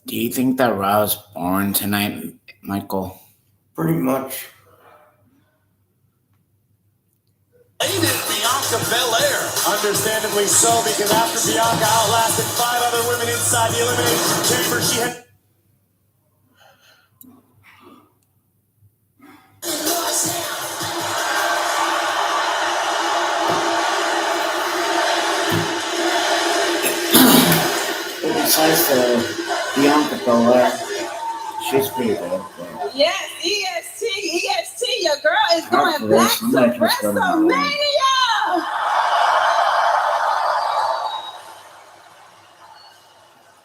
Do you think that Raw's boring tonight, Michael? Pretty much. Bianca Belair. Understandably so, because after Bianca outlasted 5 other women inside the Elimination Chamber, she had. Besides Bianca Belair, she's pretty good. But Yes, EST, your girl is going back to WrestleMania.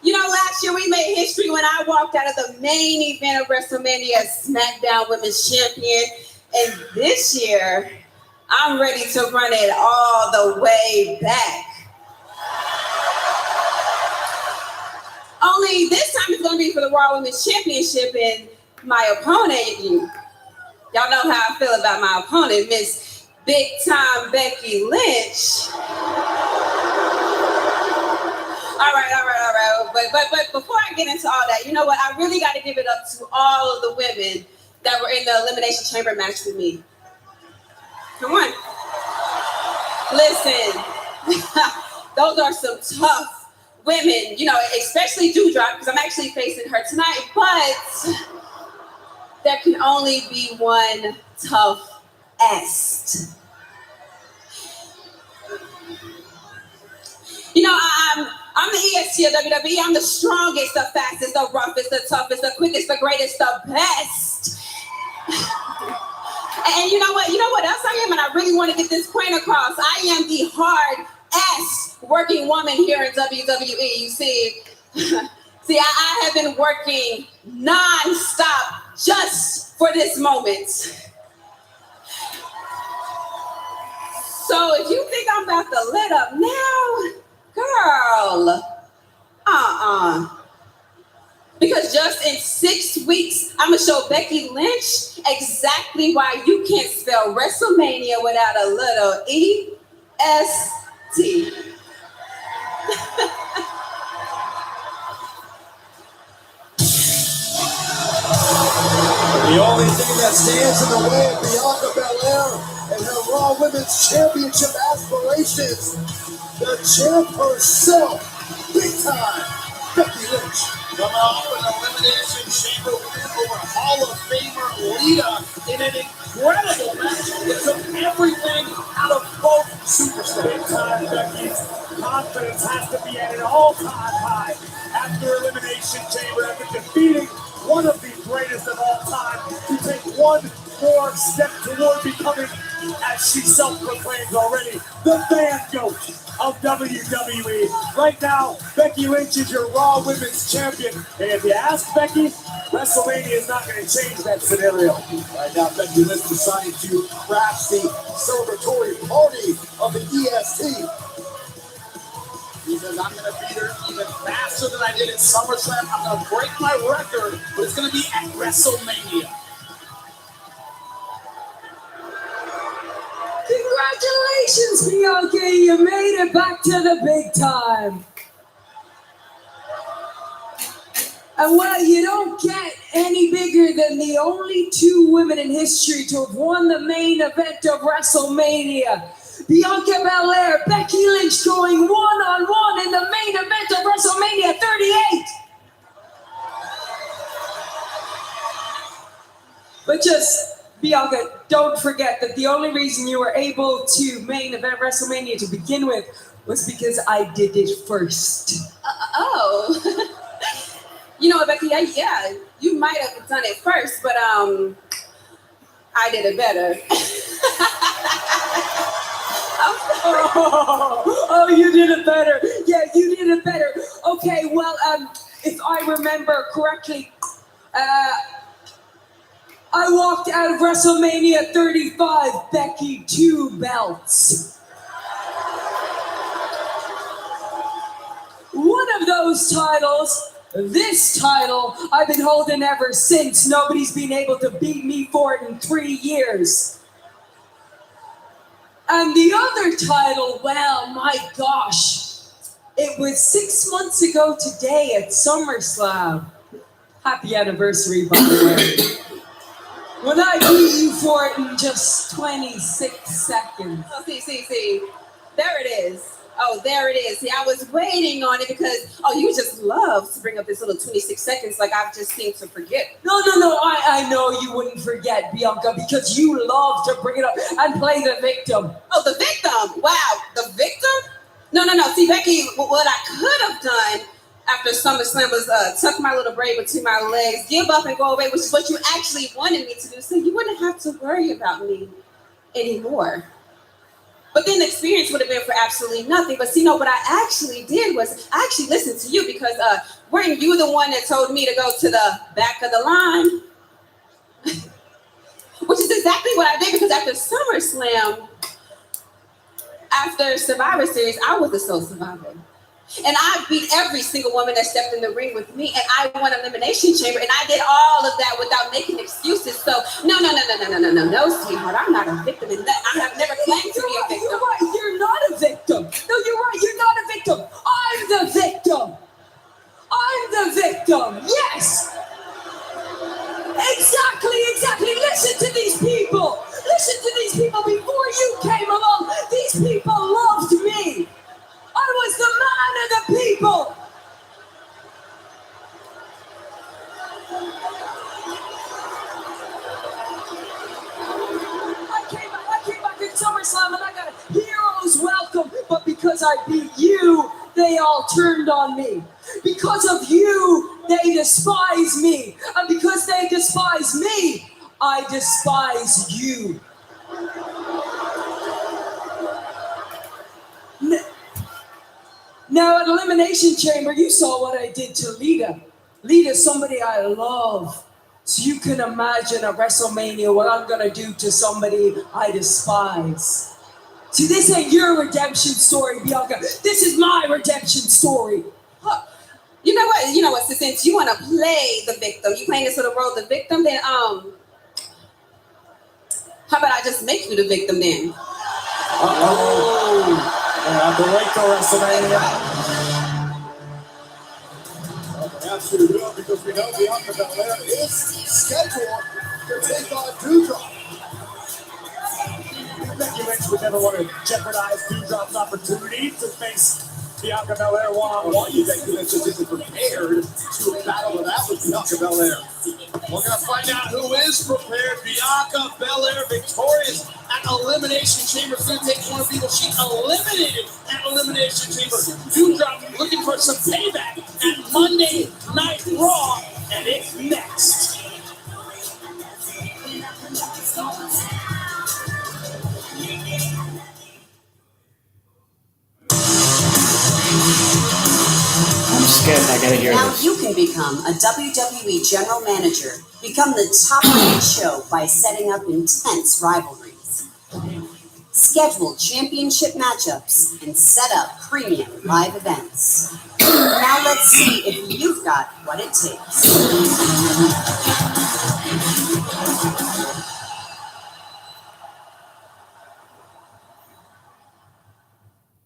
You know, last year we made history when I walked out of the main event of WrestleMania as SmackDown Women's Champion. And this year, I'm ready to run it all the way back. Only this time it's going to be for the Raw Women's Championship, and my opponent, y'all know how I feel about my opponent, Miss Big Time Becky Lynch. All right. But before I get into all that, you know what? I really got to give it up to all of the women that were in the Elimination Chamber match with me. Come on. Listen, those are some tough women, you know, especially Doudrop, because I'm actually facing her tonight, but there can only be one tough-est. You know, I'm the EST of WWE. I'm the strongest, the fastest, the roughest, the toughest, the quickest, the greatest, the best. And you know what? You know what else I am? And I really want to get this point across. I am the hard-ass working woman here in WWE. You see, I have been working non-stop just for this moment. So if you think I'm about to let up now, girl, Because just in 6 weeks, I'm going to show Becky Lynch exactly why you can't spell WrestleMania without a little E-S-T. The only thing that stands in the way of Bianca Belair and her Raw Women's Championship aspirations, the champ herself, big time, Becky Lynch. Coming off an Elimination Chamber win over Hall of Famer Lita in an incredible match that took everything out of both superstars. Big time, Becky's confidence has to be at an all-time high after Elimination Chamber, after defeating one of the greatest of all time, to take one more step toward becoming, as she self-proclaims already, the fan goat of WWE. Right now, Becky Lynch is your Raw Women's Champion. And if you ask Becky, WrestleMania is not going to change that scenario. Right now, Becky Lynch decided to crash the celebratory party of the EST. He says, I'm going to beat her even faster than I did at SummerSlam. I'm going to break my record, but it's going to be at WrestleMania. Congratulations, Bianca. You made it back to the big time. And well, you don't get any bigger than the only two women in history to have won the main event of WrestleMania. Bianca Belair, Becky Lynch going one-on-one in the main event of WrestleMania 38. But just, Bianca, don't forget that the only reason you were able to main event WrestleMania to begin with was because I did it first. Oh. You know what, Becky? Yeah, you might have done it first, but I did it better. Oh, you did it better. Yeah, you did it better. Okay, well, if I remember correctly, I walked out of WrestleMania 35, Becky, 2 belts. One of those titles, this title, I've been holding ever since. Nobody's been able to beat me for it in 3 years. And the other title, well, my gosh, It was 6 months ago today at SummerSlam. Happy anniversary, by the way. When I beat you for it in just 26 seconds. Oh, see. There it is. Oh, there it is. See, I was waiting on it because, you just love to bring up this little 26 seconds like I've just seemed to forget. No. I know you wouldn't forget, Bianca, because you love to bring it up and play the victim. Oh, the victim. Wow, the victim? No. See, Becky, what I could have done after SummerSlam was tuck my little braid between my legs, give up and go away, which is what you actually wanted me to do, so you wouldn't have to worry about me anymore. But then the experience would have been for absolutely nothing. But see, no, what I actually did was I actually listened to you because weren't you the one that told me to go to the back of the line? Which is exactly what I did because after SummerSlam, after Survivor Series, I was the sole survivor. And I beat every single woman that stepped in the ring with me, and I won Elimination Chamber, and I did all of that without making excuses. So, no, sweetheart, I'm not a victim, and I have never claimed to be a victim. You're right, you're not a victim. No, you're right, you're not a victim. I'm the victim. I'm the victim, yes. Exactly. Listen to these people. Before you came along, these people loved me. I was the man of the people. I came back at SummerSlam and I got a hero's welcome. But because I beat you, they all turned on me. Because of you, they despise me. And because they despise me, I despise you. Now at Elimination Chamber, you saw what I did to Lita. Lita's somebody I love. So you can imagine at WrestleMania what I'm gonna do to somebody I despise. See, this ain't your redemption story, Bianca. This is my redemption story. Huh. You know what, since you wanna play the victim, you playing this little role, the victim, then how about I just make you the victim then? Have to wait till WrestleMania. Perhaps we will, because we know Bianca Belair is scheduled to take on Doudrop. Becky Lynch would never want to jeopardize Doudrop's opportunity to face Bianca Belair one-on-one. You think Lynch isn't prepared to battle it out with Bianca Belair? We're going to find out who is prepared. Bianca Belair victorious at Elimination Chamber. It's going to take one of the people she eliminated at Elimination Chamber. Doudrop looking for some payback at Monday Night Raw, and it's next. I'm scared I gotta hear Now this. you can become a WWE General Manager. Become the top-rated show by setting up intense rivalries. Schedule championship matchups and set up premium live events. Now let's see if you've got what it takes.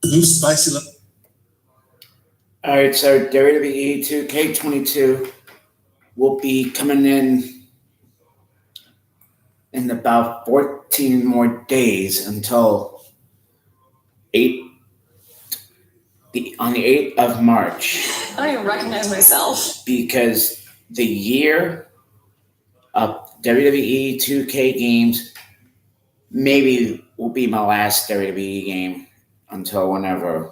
New spicy. All right, so WWE 2K22 will be coming in about 14 more days until on the 8th of March. I don't even recognize myself. Because the year of WWE 2K games maybe will be my last WWE game until whenever.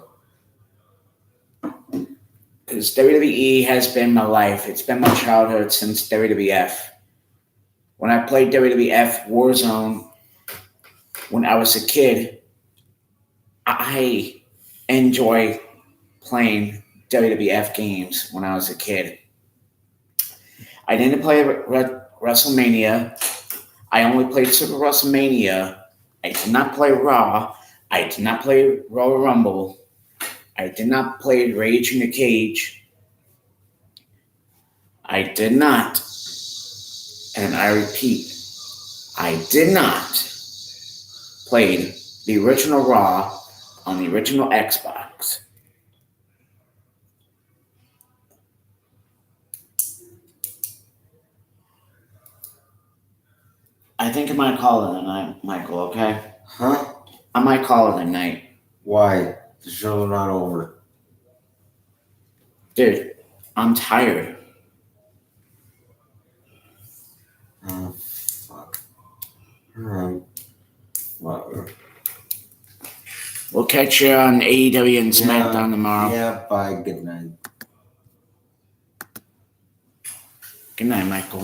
Because WWE has been my life. It's been my childhood since WWF. When I played WWF Warzone when I was a kid, I enjoy playing WWF games when I was a kid. I didn't play WrestleMania. I only played Super WrestleMania. I did not play Raw. I did not play Royal Rumble. I did not play Rage in the Cage. I did not, and I repeat, I did not play the original Raw on the original Xbox. I think I might call it a night, Michael, okay? Huh? I might call it a night. Why? The show's not over. Dude, I'm tired. Oh, fuck. Alright. Whatever. We'll catch you on AEW and SmackDown tomorrow. Yeah, bye. Good night. Good night, Michael.